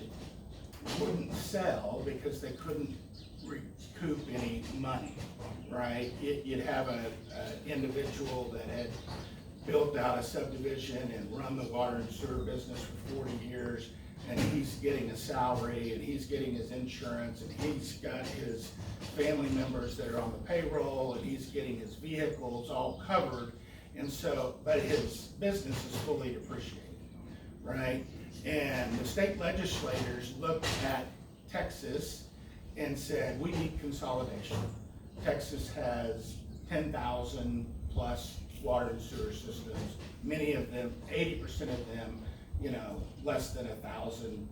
wouldn't sell because they couldn't recoup any money, right? You'd have an individual that had built out a subdivision and run the water and sewer business for 40 years, and he's getting a salary and he's getting his insurance and he's got his family members that are on the payroll and he's getting his vehicles all covered. And so, but his business is fully depreciated, right? And the state legislators looked at Texas and said, we need consolidation. Texas has 10,000 plus water and sewer systems. Many of them, 80% of them, less than 1,000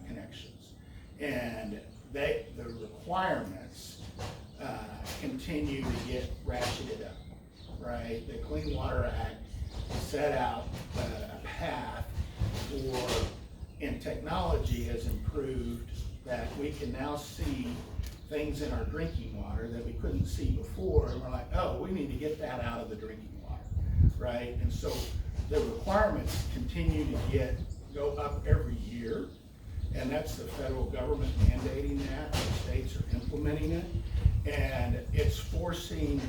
connections. And the requirements continue to get ratcheted up, right? The Clean Water Act set out a path for, and technology has improved that we can now see things in our drinking water that we couldn't see before, and we're like, oh, we need to get that out of the drinking water, right? And so the requirements continue to go up every year, and that's the federal government mandating that, the states are implementing it, and it's forcing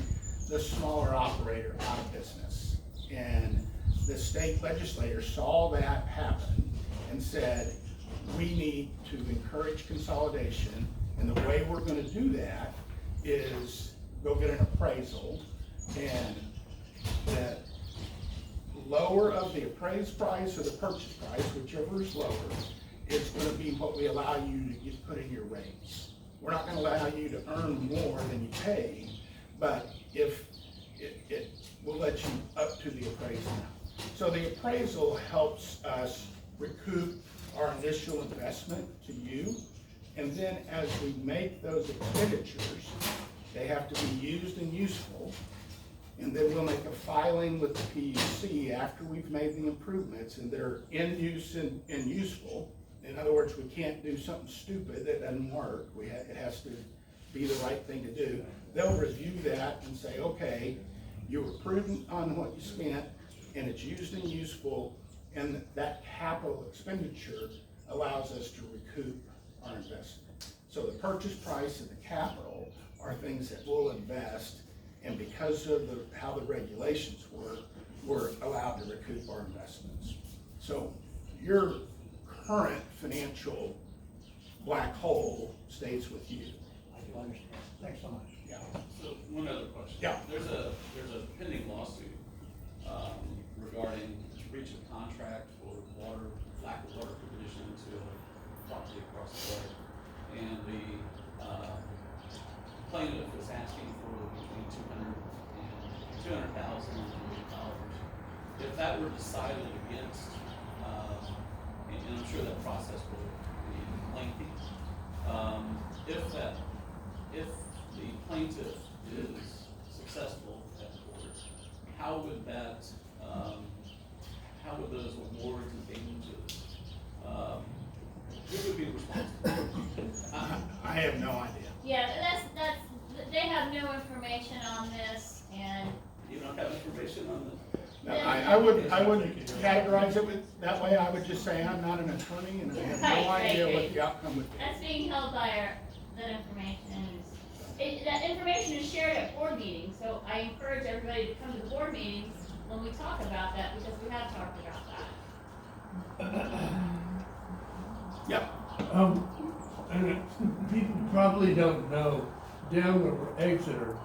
the smaller operator out of business. And the state legislature saw that happen and said, we need to encourage consolidation, and the way we're gonna do that is go get an appraisal, and the lower of the appraised price or the purchase price, whichever is lower, is gonna be what we allow you to get put in your rates. We're not gonna allow you to earn more than you pay, but if it will let you up to the appraisal now. So the appraisal helps us recoup our initial investment to you, and then as we make those expenditures, they have to be used and useful, and then we'll make a filing with the PUC after we've made the improvements and they're in use and useful. In other words, we can't do something stupid that doesn't work. It has to be the right thing to do. They'll review that and say, okay, you were prudent on what you spent, and it's used and useful, and that capital expenditure allows us to recoup our investment. So the purchase price and the capital are things that we'll invest, and because of how the regulations work, we're allowed to recoup our investments. So your current financial black hole stays with you. I do understand. Thanks so much. Yeah. So, one other question. Yeah. There's a pending lawsuit, regarding breach of contract for lack of water provision to a property across the way. And the, plaintiff is asking for between $200,000 and $1 million. If that were decided against, and I'm sure that process will be lengthy, if the plaintiff is successful at court, how would those awards and damages, who would be responsible? I have no idea. Yeah, they have no information on this, and You don't have information on this? No, I wouldn't categorize it that way. I would just say I'm not an attorney and I have no idea what the outcome would be. that's being held by that information. That information is shared at board meetings, so I encourage everybody to come to the board meetings when we talk about that, because we have talked about that. Yep. And people probably don't know, down the Exeter,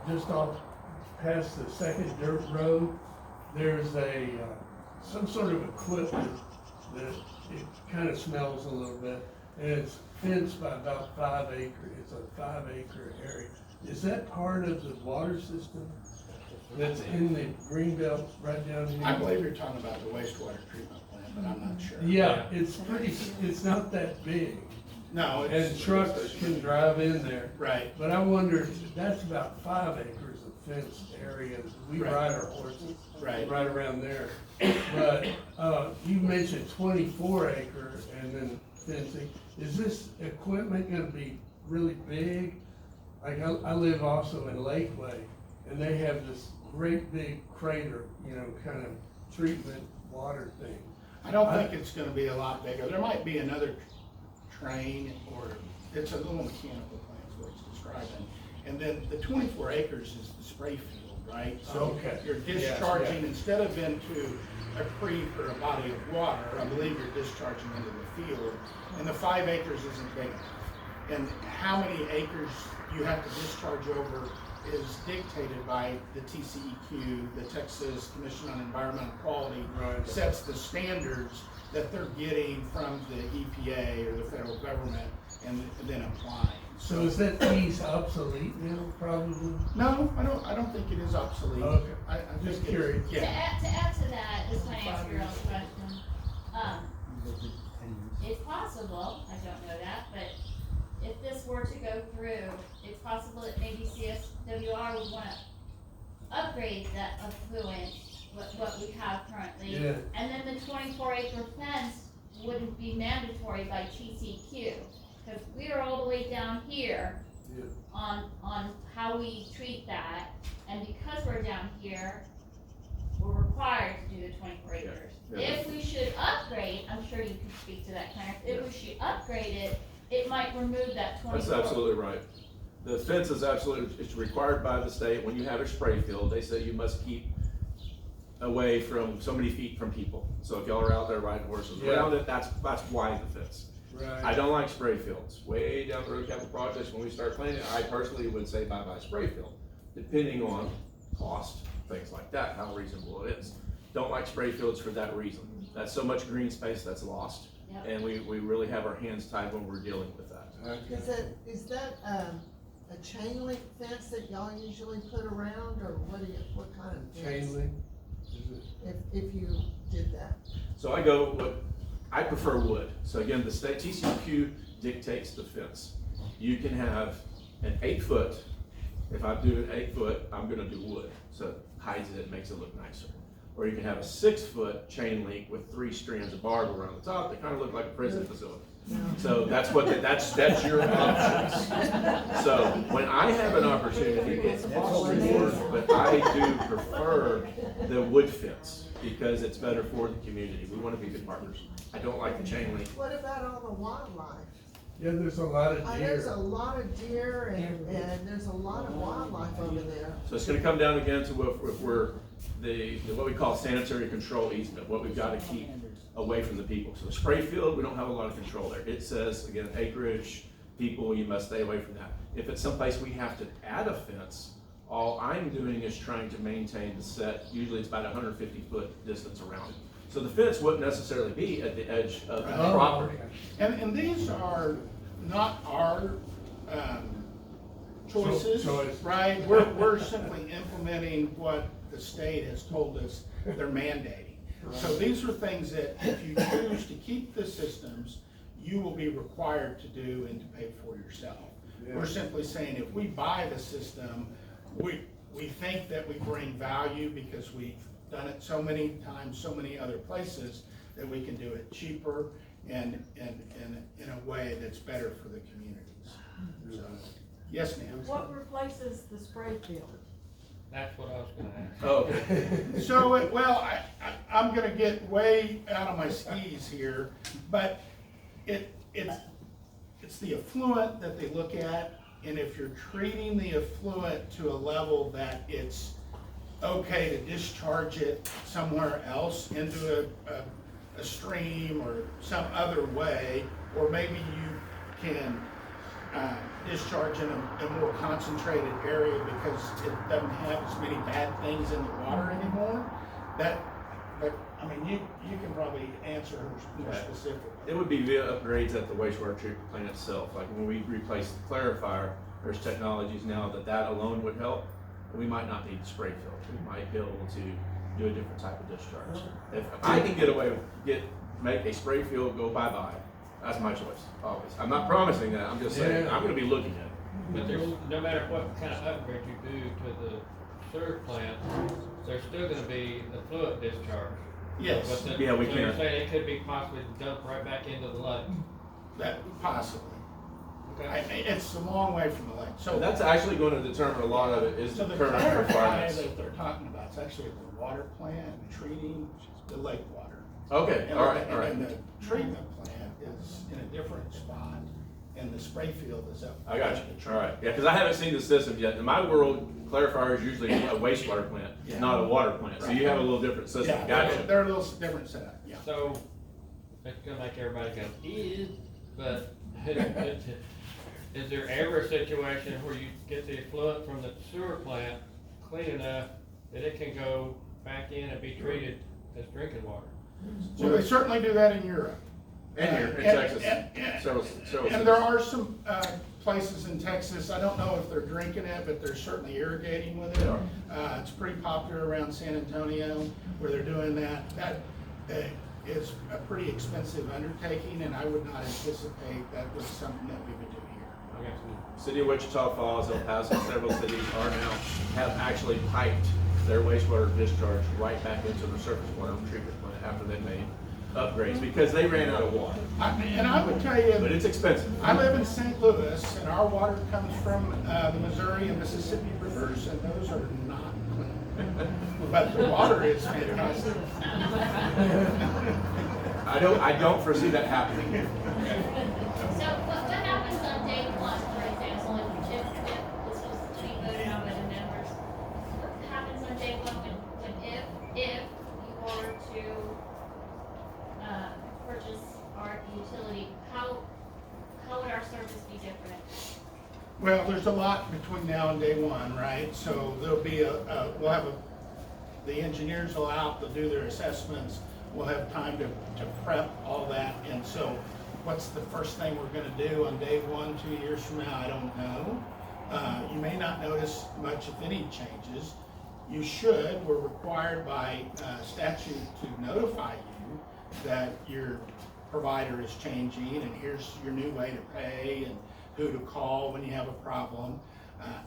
just off past the second dirt road, there's some sort of equipment that it kind of smells a little bit, and it's fenced by about 5 acres. It's a 5 acre area. Is that part of the water system that's in the greenbelt right down here? I believe you're talking about the wastewater treatment plant, but I'm not sure. Yeah, it's not that big. No, And trucks can drive in there. Right. But I wonder, that's about 5 acres of fenced area. We Right. ride our horses Right. right around there. But, you mentioned 24 acre and then fencing. Is this equipment gonna be really big? Like, I live also in Lakeway, and they have this great big crater, kind of treatment water thing. I don't think it's gonna be a lot bigger. There might be another train, or it's a little mechanical plant is what it's describing. And then the 24 acres is the spray field, right? So Okay. you're discharging, instead of into a creek or a body of water, I believe you're discharging into the field, and the 5 acres isn't big enough. And how many acres you have to discharge over is dictated by the TCEQ, the Texas Commission on Environmental Quality, Right. sets the standards that they're getting from the EPA or the federal government and then applying. So is that piece obsolete now, probably? No, I don't think it is obsolete. Okay. I'm Just curious. To Yeah. add to that, this might answer your own question. It's possible, I don't know that, but if this were to go through, it's possible that maybe CSWR would wanna upgrade that affluent, what we have currently. Yeah. And then the 24 acre fence wouldn't be mandatory by TCQ, cause we are all the way down here Yeah. on how we treat that, and because we're down here, we're required to do the 24 acres. Yeah. If we should upgrade, I'm sure you can speak to that, Clarence, if we should upgrade it, it might remove that 24. That's absolutely right. The fence is absolutely, it's required by the state. When you have a spray field, they say you must keep away from so many feet from people. So if y'all are out there riding horses around it, that's why the fence. Right. I don't like spray fields. Way down the road, capital projects, when we start planning, I personally would say bye-bye spray field, depending on cost, things like that, how reasonable it is. Don't like spray fields for that reason. That's so much green space that's lost. Yep. And we really have our hands tied when we're dealing with that. Is that a chain link fence that y'all usually put around, or what kind of fence? Chain link? Is it? If you did that? So I prefer wood. So again, the state TCEQ dictates the fence. You can have an 8 foot. If I do an 8 foot, I'm gonna do wood. So it hides it, makes it look nicer. Or you can have a 6 foot chain link with 3 strands of barb around the top that kind of look like a prison facility. So that's your options. So when I have an opportunity, it's costly work, but I do prefer the wood fence because it's better for the community. We want to be good partners. I don't like the chain link. What about all the wildlife? Yeah, there's a lot of There's a deer. lot of deer and there's a lot of wildlife over there. So it's gonna come down again to if we're what we call sanitary control easement, what we've got to keep away from the people. So the spray field, we don't have a lot of control there. It says, again, acreage, people, you must stay away from that. If it's someplace we have to add a fence, all I'm doing is trying to maintain the set, usually it's about 150 foot distance around it. So the fence wouldn't necessarily be at the edge of the property. And these are not our, choices, Choice. right? We're simply implementing what the state has told us they're mandating. So these are things that if you choose to keep the systems, you will be required to do and to pay for yourself. Yeah. We're simply saying if we buy the system, we think that we bring value because we've done it so many times, so many other places, that we can do it cheaper and in a way that's better for the communities. So, yes, ma'am. What replaces the spray field? That's what I was gonna ask. Oh, So, I'm gonna get way out of my skis here, but it's the effluent that they look at, and if you're treating the effluent to a level that it's okay to discharge it somewhere else into a stream or some other way, or maybe you can discharge in a more concentrated area because it doesn't have as many bad things in the water anymore. I mean, you can probably answer more specifically. it would be via upgrades at the wastewater treatment plant itself. Like when we replace the clarifier, there's technologies now that alone would help. We might not need the spray filter. We might be able to do a different type of discharge. If I can make a spray field go bye-bye, that's my choice, always. I'm not promising that, I'm just saying, I'm gonna be looking at it. But there's, no matter what kind of upgrade you do to the sewer plant, there's still gonna be the fluid discharge. Yes, But Yeah, we so you're can. saying it could be possibly dumped right back into the lake? that possibly. Okay. It's a long way from the lake. So that's actually gonna determine a lot of it is So the the current clarifier requirements. that they're talking about, it's actually at the water plant treating the lake water. Okay, And all right. And the treatment plant is in a different spot, and the spray field is up. I got you, at the all right. treatment. Yeah, because I haven't seen the system yet. In my world, clarifier is usually a wastewater plant, Yeah. not a water plant. So you have a little different system, Yeah, gotcha. they're a little different setup, yeah. So, it's gonna make everybody go, ew, but is there ever a situation where you get the effluent from the sewer plant clean enough that it can go back in and be treated as drinking water? So they certainly do that in Europe. And here in And- Texas, and- several And there are some places in Texas, I don't know if they're drinking it, but they're certainly irrigating with it. It's pretty popular around San Antonio where they're doing that. That is a pretty expensive undertaking, and I would not anticipate that was something that we would do here. I got some. City of Wichita Falls, El Paso, several cities have actually piped their wastewater discharge right back into the surface water treatment plant after they made upgrades because they ran out of water. And I would tell you. But it's expensive. I live in St. Louis, and our water comes from the Missouri and Mississippi rivers, and those are not clean. But the water is fantastic. I don't foresee that happening. So what happens on day one, for example, if this was to be voted on by the members? What happens on day one if Well, there's a lot between now and day one, right? So there'll be the engineers will out, they'll do their assessments, we'll have time to prep all that. And so what's the first thing we're gonna do on day one, 2 years from now? I don't know. You may not notice much, if any, changes. You should. We're required by statute to notify you that your provider is changing and here's your new way to pay and who to call when you have a problem.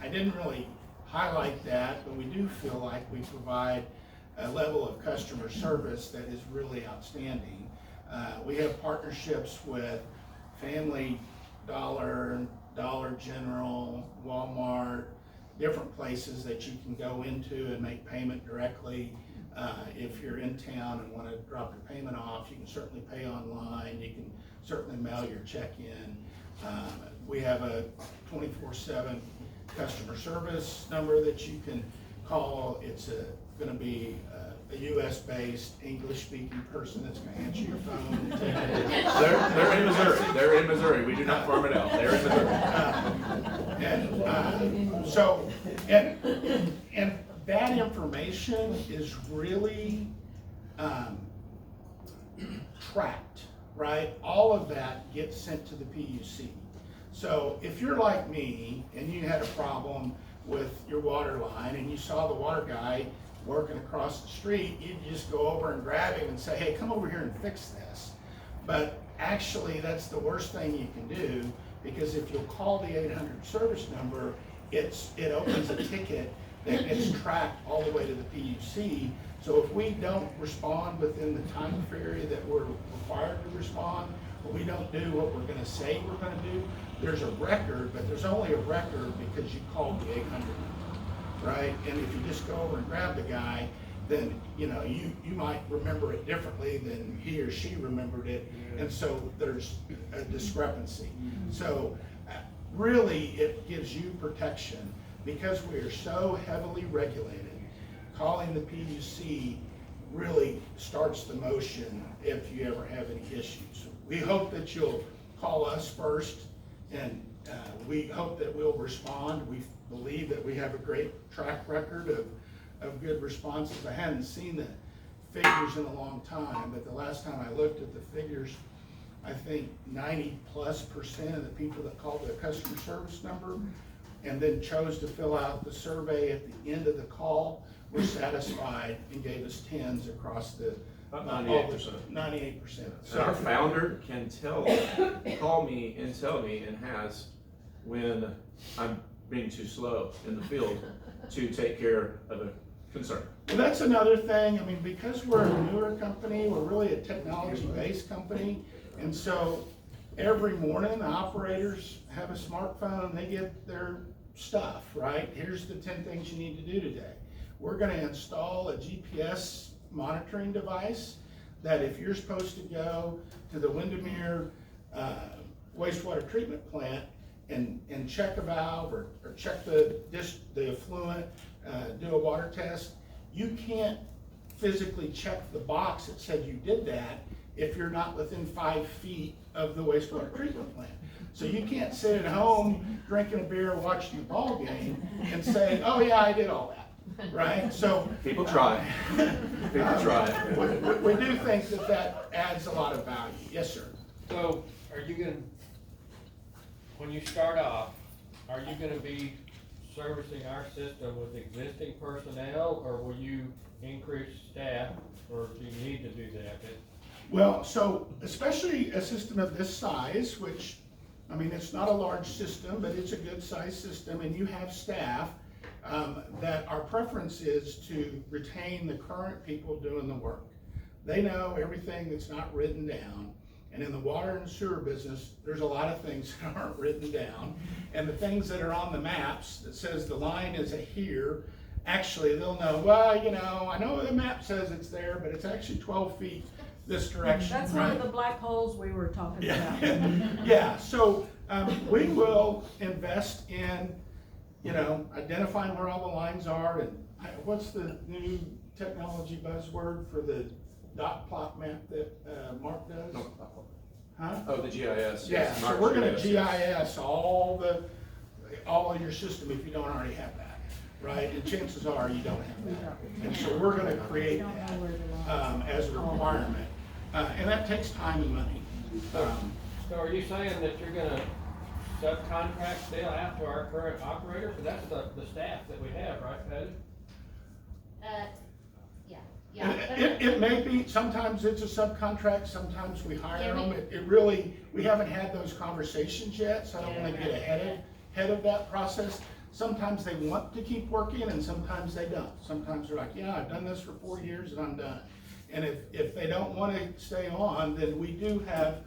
I didn't really highlight that, but we do feel like we provide a level of customer service that is really outstanding. We have partnerships with Family Dollar, Dollar General, Walmart, different places that you can go into and make payment directly. If you're in town and want to drop your payment off, you can certainly pay online. You can certainly mail your check in. We have a 24/7 customer service number that you can call. It's going to be a US-based, English-speaking person that's going to answer your phone. And take it. They're in Missouri. They're in Missouri. We do not farm it out. They're in Missouri. And that information is really tracked, right? All of that gets sent to the PUC. So if you're like me and you had a problem with your water line and you saw the water guy working across the street, you'd just go over and grab him and say, hey, come over here and fix this. But actually, that's the worst thing you can do, because if you'll call the 800 service number, it opens a ticket that gets tracked all the way to the PUC. So if we don't respond within the time period that we're required to respond, or we don't do what we're gonna say we're gonna do, there's a record, but there's only a record because you called the 800 number, right? And if you just go over and grab the guy, then you might remember it differently than he or she remembered it, and so there's a discrepancy. So really, it gives you protection because we are so heavily regulated. Calling the PUC really starts the motion if you ever have any issues. We hope that you'll call us first, and we hope that we'll respond. We believe that we have a great track record of good responses. I hadn't seen the figures in a long time, but the last time I looked at the figures, I think 90+% of the people that called the customer service number and then chose to fill out the survey at the end of the call were satisfied and gave us 10s across the 98%. 98%. So our founder can call me and tell me, and has, when I'm being too slow in the field to take care of a concern. Well, that's another thing. I mean, because we're a newer company, we're really a technology-based company, and so every morning the operators have a smartphone, they get their stuff, right? Here's the 10 things you need to do today. We're gonna install a GPS monitoring device that if you're supposed to go to the Windermere wastewater treatment plant and check a valve or check the effluent, do a water test, you can't physically check the box that said you did that if you're not within 5 feet of the wastewater treatment plant. So you can't sit at home drinking a beer, watching the ball game and say, oh yeah, I did all that, right? So people try. People try. We do think that adds a lot of value. Yes, sir. So are you gonna, when you start off, are you gonna be servicing our system with existing personnel, or will you increase staff, or do you need to do that? Well, so especially a system of this size, which, I mean, it's not a large system, but it's a good size system, and you have staff, that our preference is to retain the current people doing the work. They know everything that's not written down. And in the water and sewer business, there's a lot of things that aren't written down. And the things that are on the maps that says the line is here, actually they'll know, well, I know the map says it's there, but it's actually 12 feet this direction. That's one of the black holes we were talking about. Yeah, so we will invest in, identifying where all the lines are, and what's the new technology buzzword for the dot plot map that Mark does? No. Huh? Oh, the GIS. Yeah, yes, so we're gonna GIS. GIS all the, all of your system if you don't already have that, right? And chances are you don't have that. And so we're gonna create that, as a requirement. And that takes time and money. So are you saying that you're gonna subcontract still out to our current operator? Because that's the staff that we have, right, Patty? Yeah. It may be, sometimes it's a subcontract, sometimes we hire Yeah, them. It really, we haven't had those conversations yet, so I don't wanna get ahead of that process. Sometimes they want to keep working and sometimes they don't. Sometimes they're like, yeah, I've done this for 4 years and I'm done. And if they don't wanna stay on, then we do have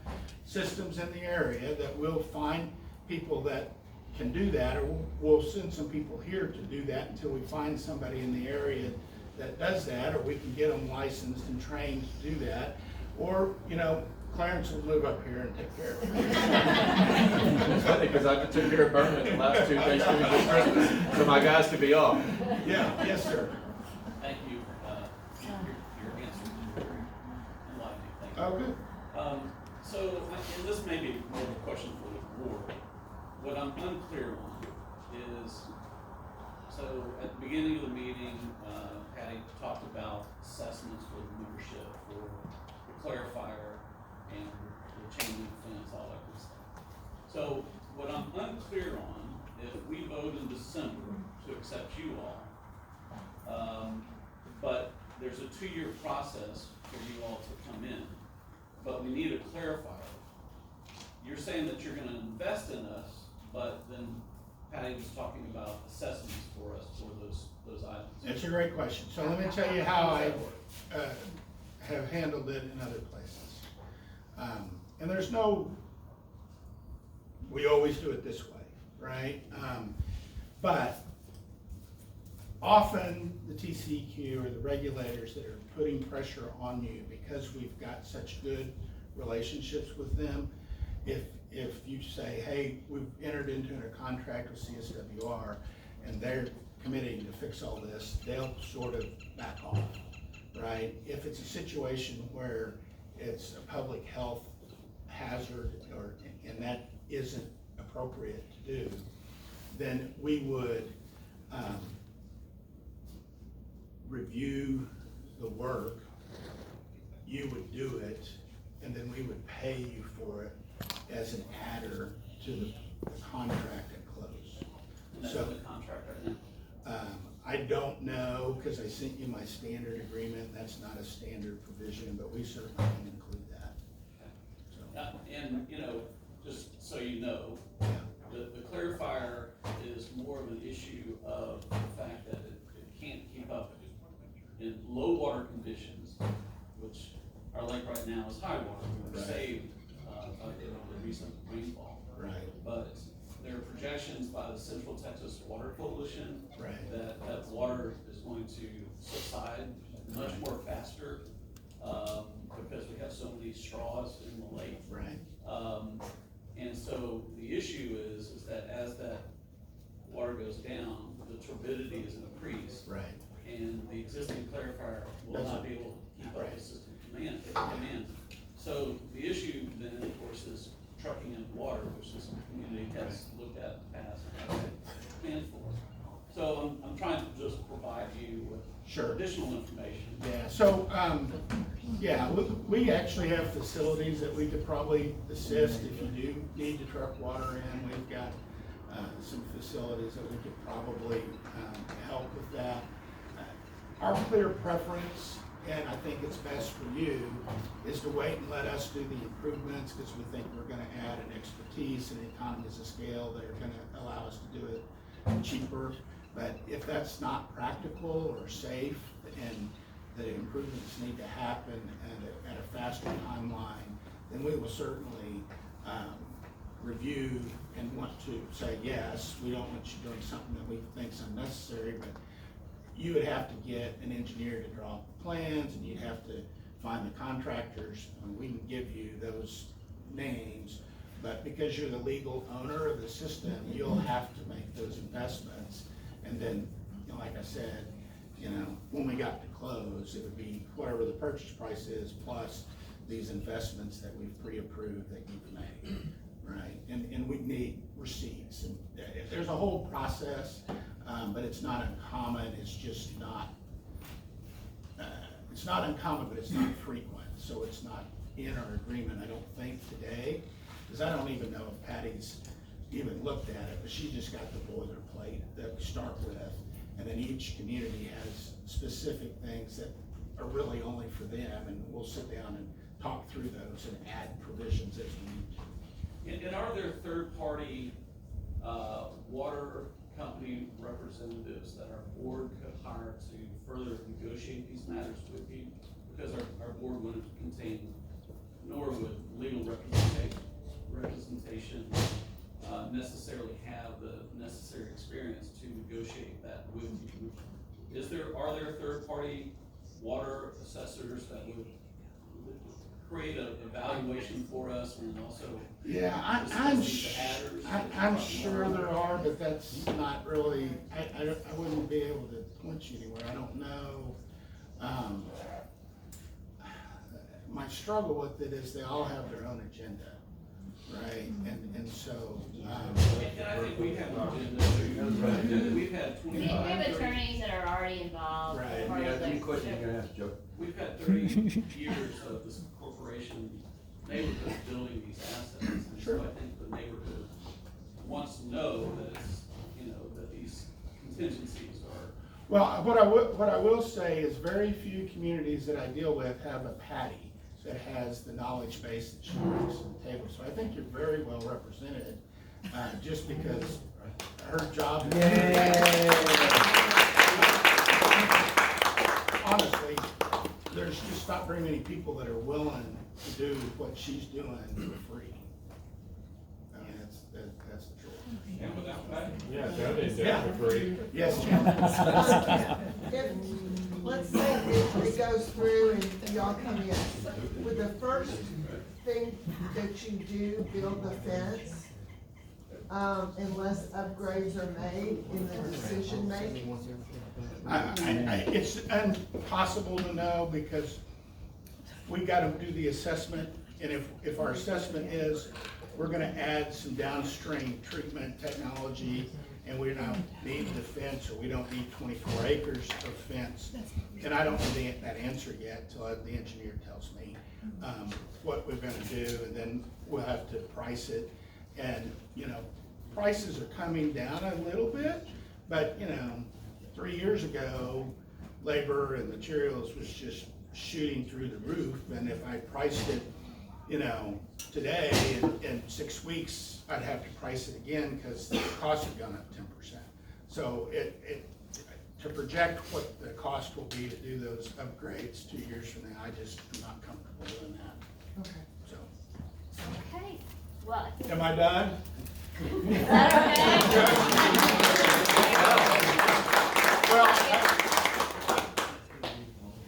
systems in the area that will find people that can do that, or we'll send some people here to do that until we find somebody in the area that does that, or we can get them licensed and trained to do that. Or, you know, Clarence will move up here and take care of it. It's funny, because I took care of Berman the last 2 Thanksgiving and Christmas, so my guys could be off. Yeah, yes, sir. Thank you, your answer is very enlightening, thank you. Oh, good. So, and this may be more of a question for the board. What I'm unclear on is, so at the beginning of the meeting, Patty talked about assessments for the membership, for the clarifier and the chain link fence, all that good stuff. So what I'm unclear on, if we vote in December to accept you all, but there's a 2-year process for you all to come in, but we need a clarifier. You're saying that you're gonna invest in us, but then Patty was talking about assessments for us for those items. It's a great question. So let me tell you how I have handled it in other places. And there's no, we always do it this way, right? But often the TCEQ or the regulators that are putting pressure on you, because we've got such good relationships with them, if you say, hey, we've entered into a contract with CSWR and they're committing to fix all this, they'll sort of back off, right? If it's a situation where it's a public health hazard and that isn't appropriate to do, then we would review the work, you would do it, and then we would pay you for it as an adder to the contract at close. And that's So, in the contract right now. I don't know, because I sent you my standard agreement, that's not a standard provision, but we certainly can include that. So, And, you know, just so you know, yeah. the clarifier is more of an issue of the fact that it can't keep up in low water conditions, which our lake right now is high water. We were Right. saved by the recent rainfall. Right. But there are projections by the Central Texas Water Coalition Right. that water is going to subside much more faster because we have so many straws in the lake. Right. And so the issue is that as that water goes down, the turbidity is increased. Right. And the existing clarifier will not be able to keep up with system demand. So the issue then, of course, is trucking in water, which this community has looked at in the past and has planned for. So I'm trying to just provide you with Sure. additional information. Yeah, so, yeah, we actually have facilities that we could probably assist if you do need to truck water in. We've got some facilities that we could probably help with that. Our clear preference, and I think it's best for you, is to wait and let us do the improvements, because we think we're gonna add an expertise and economies of scale that are gonna allow us to do it cheaper. But if that's not practical or safe, and the improvements need to happen at a faster timeline, then we will certainly review and want to say, yes, we don't want you doing something that we think is unnecessary, but you would have to get an engineer to draw up the plans, and you'd have to find the contractors, and we can give you those names, but because you're the legal owner of the system, you'll have to make those investments. And then, you know, like I said, you know, when we got to close, it would be whatever the purchase price is plus these investments that we've pre-approved that you've made. right? And we need receipts, and there's a whole process, but it's not uncommon, it's just not, it's not uncommon, but it's not frequent, so it's not in our agreement, I don't think today, because I don't even know if Patty's even looked at it, but she just got the boilerplate that we start with, and then each community has specific things that are really only for them, and we'll sit down and talk through those and add provisions as we need to. And are there third-party, water company representatives that our board could hire to further negotiate these matters with you? Because our board wouldn't contain, nor would legal representation necessarily have the necessary experience to negotiate that with you. Are there third-party water assessors that would create a evaluation for us and also? Yeah, I'm sure there are, but that's not really, I wouldn't be able to point you anywhere, I don't know. My struggle with it is they all have their own agenda, right? And so. And I think we have an agenda. We've had We have attorneys that are already involved. Right. part of the- Any question you're gonna ask, Joe? We've had 30 years of this corporation neighborhood building these assets. And Sure. so I think the neighborhood wants to know that it's, that these contingencies are. Well, what I will say is very few communities that I deal with have a Patty that has the knowledge base that she brings to the table. So I think you're very well represented, just because her job is. Honestly, there's just not very many people that are willing to do what she's doing for free. I mean, that's the truth. And without that. Yeah, Joe did that for free. Yes, Jim. If, let's say it goes through and y'all come in, would the first thing that you do build the fence? Unless upgrades are made in the decision making? It's impossible to know because we gotta do the assessment, and if our assessment is, we're gonna add some downstream treatment technology, and we don't need the fence, or we don't need 24 acres of fence, and I don't know that answer yet till the engineer tells me what we're gonna do, and then we'll have to price it, and, prices are coming down a little bit, but, 3 years ago, labor and materials was just shooting through the roof, and if I priced it, today, in 6 weeks, I'd have to price it again, because the cost had gone up 10%. So to project what the cost will be to do those upgrades 2 years from now, I just am not comfortable doing that, Okay. so. Okay, well. Am I done? Is that Well,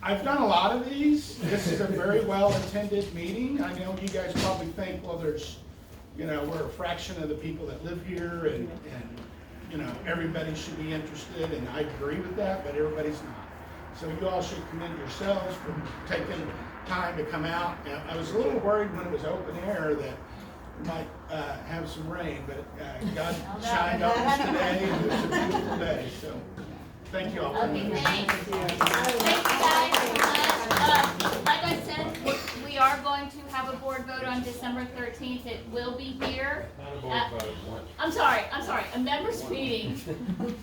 I've done a lot of these. This is a very well-attended meeting. I know you guys probably think, well, there's, we're a fraction of the people that live here, and everybody should be interested, and I agree with that, but everybody's not. So you all should commend yourselves for taking time to come out. And I was a little worried when it was open air that we might have some rain, but God shined on us today, and it was a beautiful day, so thank you all. Okay, thanks. Thank you guys so much. Like I said, we are going to have a board vote on December 13th. It will be here. Not a board vote. I'm sorry, a members meeting.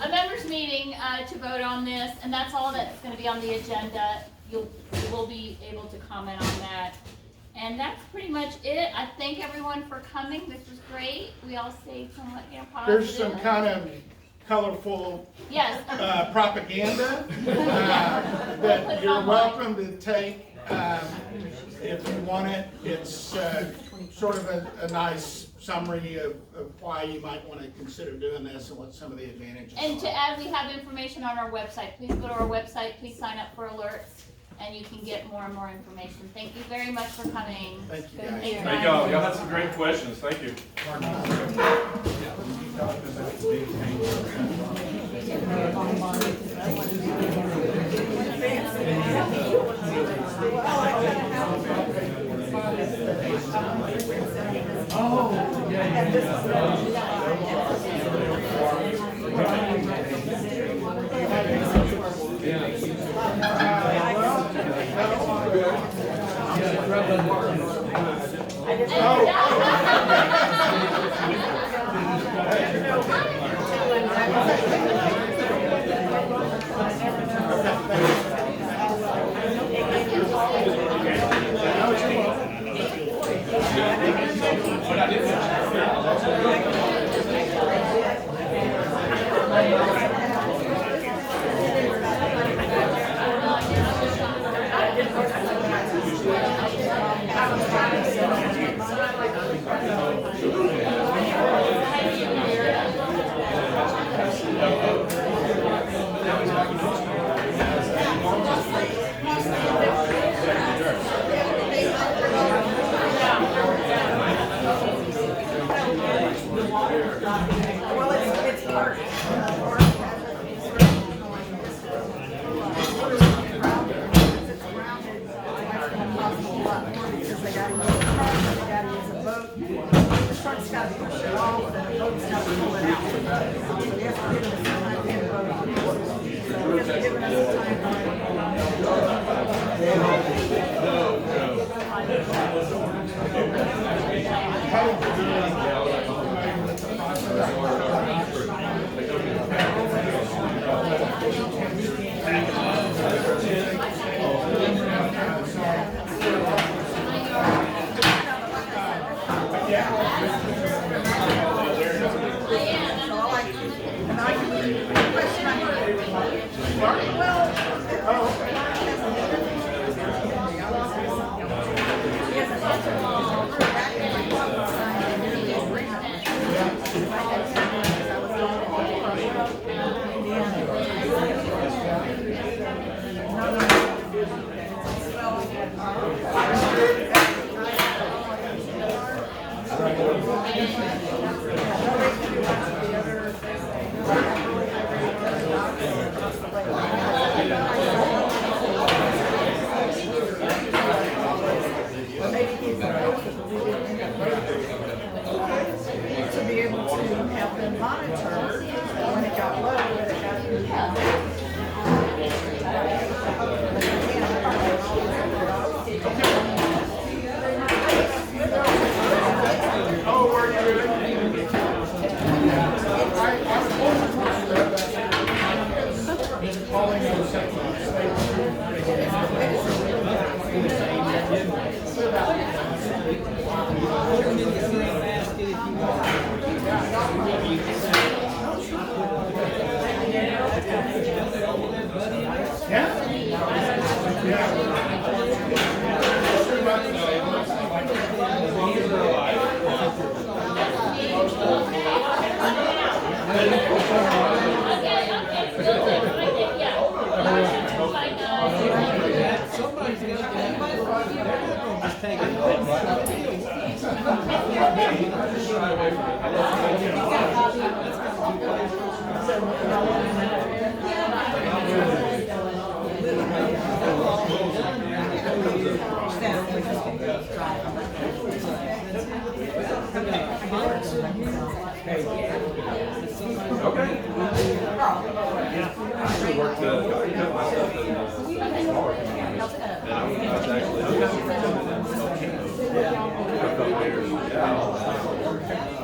A members meeting to vote on this, and that's all that's gonna be on the agenda. You will be able to comment on that. And that's pretty much it. I thank everyone for coming. This was great. We all stayed somewhat, positive. There's some kind of colorful Yes. propaganda that you're welcome to take if you want it. It's sort of a nice summary of why you might want to consider doing this and what some of the advantages And are. to add, we have information on our website. Please go to our website. Please sign up for alerts, and you can get more and more information. Thank you very much for coming. Thank you, Good guys. meeting. Thank y'all. Y'all had some great questions. Thank you. Oh, yeah,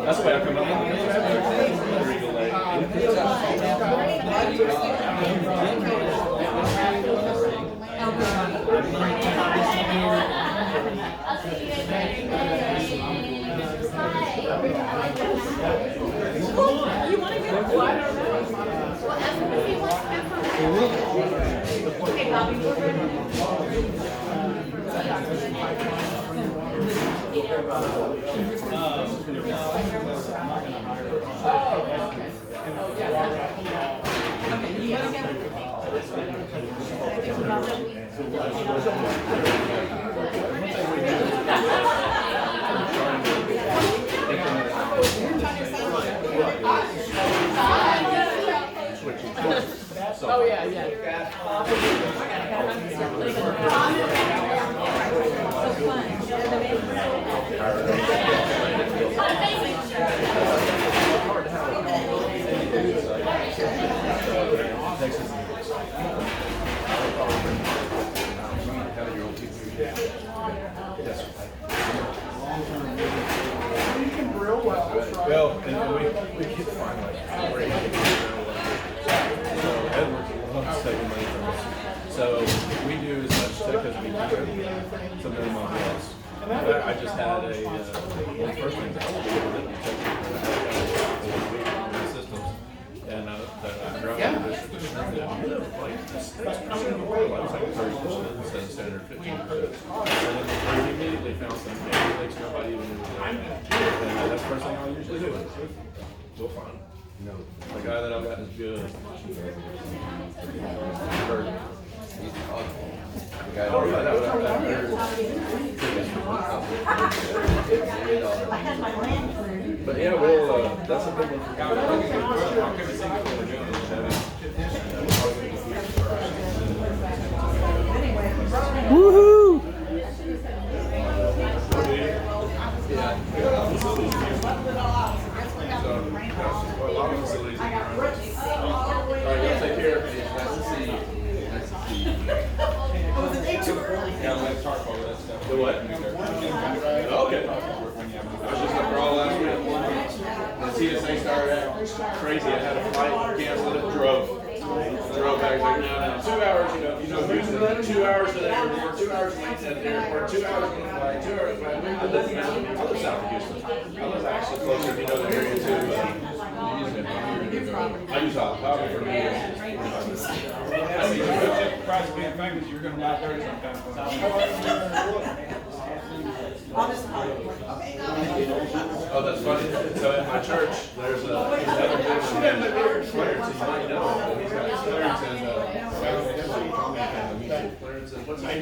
That's the way I come up Oh, yeah, yeah. So fun. Yes, sir. You can grill wells, right? Well, and we get fine like great. So Edwards loves taking money from us. So we do as much tech as we can to minimum loss. In fact, I just had one of the first things I was doing that systems, and that I dropped the district like 6% away. I was like 30% instead of standard 15%. And then we immediately found some mistakes nobody even knew was there. And that's the first thing I'll usually do. We'll find them. The guy that I've got is good. Bird. Oh, yeah, that but yeah, we'll, that's a big one for God. I couldn't think of what we're doing. Woohoo! Yeah. So, a lot of facilities. All right, y'all take care. Nice to see you. Nice to see you. Was it too early? Yeah, let's talk about that stuff. The what? Okay. I was just up there all last week. The TSA started out crazy. I had a flight, canceled it, drove back there. Now, 2 hours, you know, Houston, 2 hours to the airport, 2 hours late to the airport, 2 hours on the flight, 2 hours back. I live south of Houston. I live actually closer, you know, the area to, I use Alphabet for me. Price of being famous, you're gonna buy 30 sometimes. Oh, that's funny. So at my church, there's another gentleman named Clarence, you might know him, but he's got Clarence and, Clarence and, what's his name?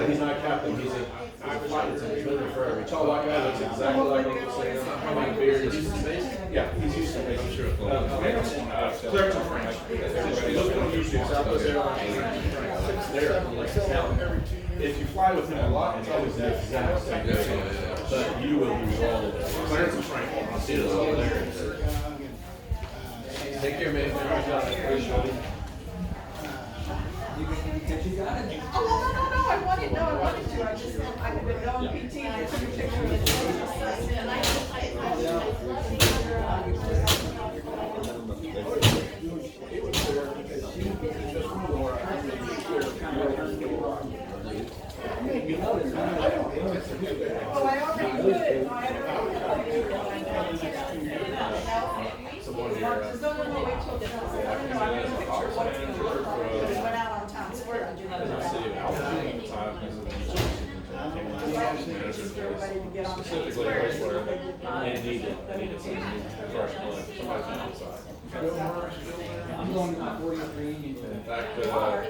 He's not a captain, he's a flight attendant, he's been there forever. Tall white guy, looks exactly like Uncle Sam, how many beards? Yeah, he's Houston based. I'm sure. Clarence and Frank. Look at him usually, Southwest Airlines. There, like, now, if you fly with him a lot, it's always the exact same thing. But you will be rolled. Clarence and Frank, I'll see us over there. Take care, man. Appreciate it. Oh, no, I wanted to. I just said I could go on PT and took a picture of it. And I well, I already put it. Someone here. Wait till the went out on Town Square and do that. Specifically, wastewater, and needed some fresh blood. Somebody's on the side. I'm going to my 40th reunion. In fact, Where are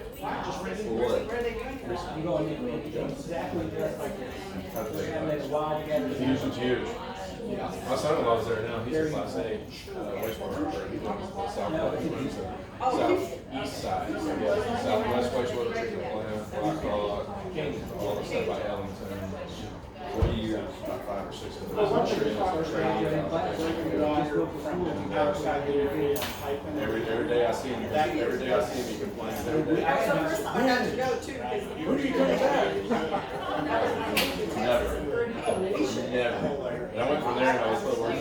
they going? I'm going in exactly just like this. And then while together. Houston's huge. My son-in-law's there now. He's a Class A wastewater operator. He runs the southeast side. So yeah, Southwest wastewater treatment plant, Black Rock, all the stuff by Ellington. 40 years, about 5 or 6 of those. Every day I see him. Every day I see him, he complains. Every day. That was the first time I had to go too. When are you coming back? Never. Never. And I went from there and I was still working.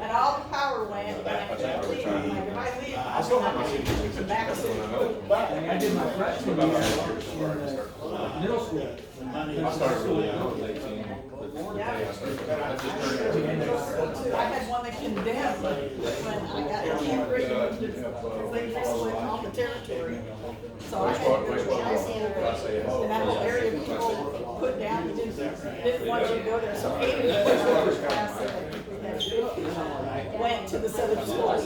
And all the power went. I think I was trying to. If I leave, I still have my senior certificate. That's when I know. I did my freshman About year 5 years before I started. middle school. I started really young, I was 18. The day I started. I just turned 18. I had one that condemned when I got the camera. They just went off the territory. So I had to go to Class A. And that whole area people put down, didn't want you to go there. So 8 of the Class A went to the southern schools.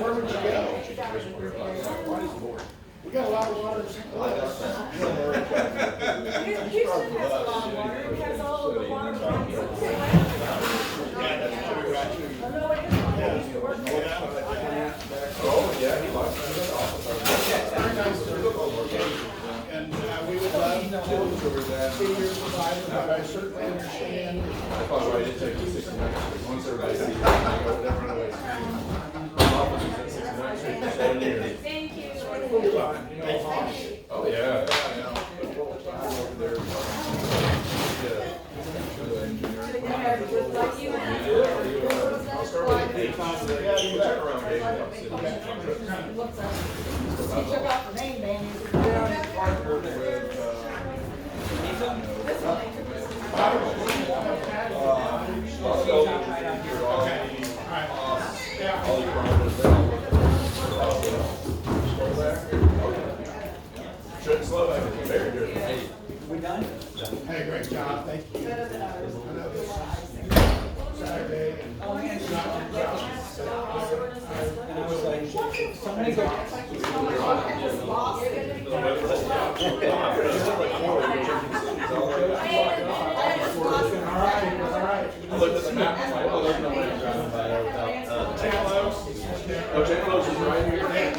Where would you go? We got a lot of water. Houston has a lot of water. It has all of the water problems. Oh, yeah, he likes that. Very nice to look over. And we would love to see your provider, but I certainly understand. I thought I did take you 69th Street. Once everybody sees it, I go never run away. My office was at 69th Street for 7 years. Thank you. Oh, yeah. We done? Hey, great job, thank you. Better than ours. I know this is Saturday and. Oh, man. It's not your job. And I was like, so many good. All right, all right. I looked at the map, I'm like, oh, there's no way I'm driving by there without, Channel Oaks. Oh, Channel Oaks is right here.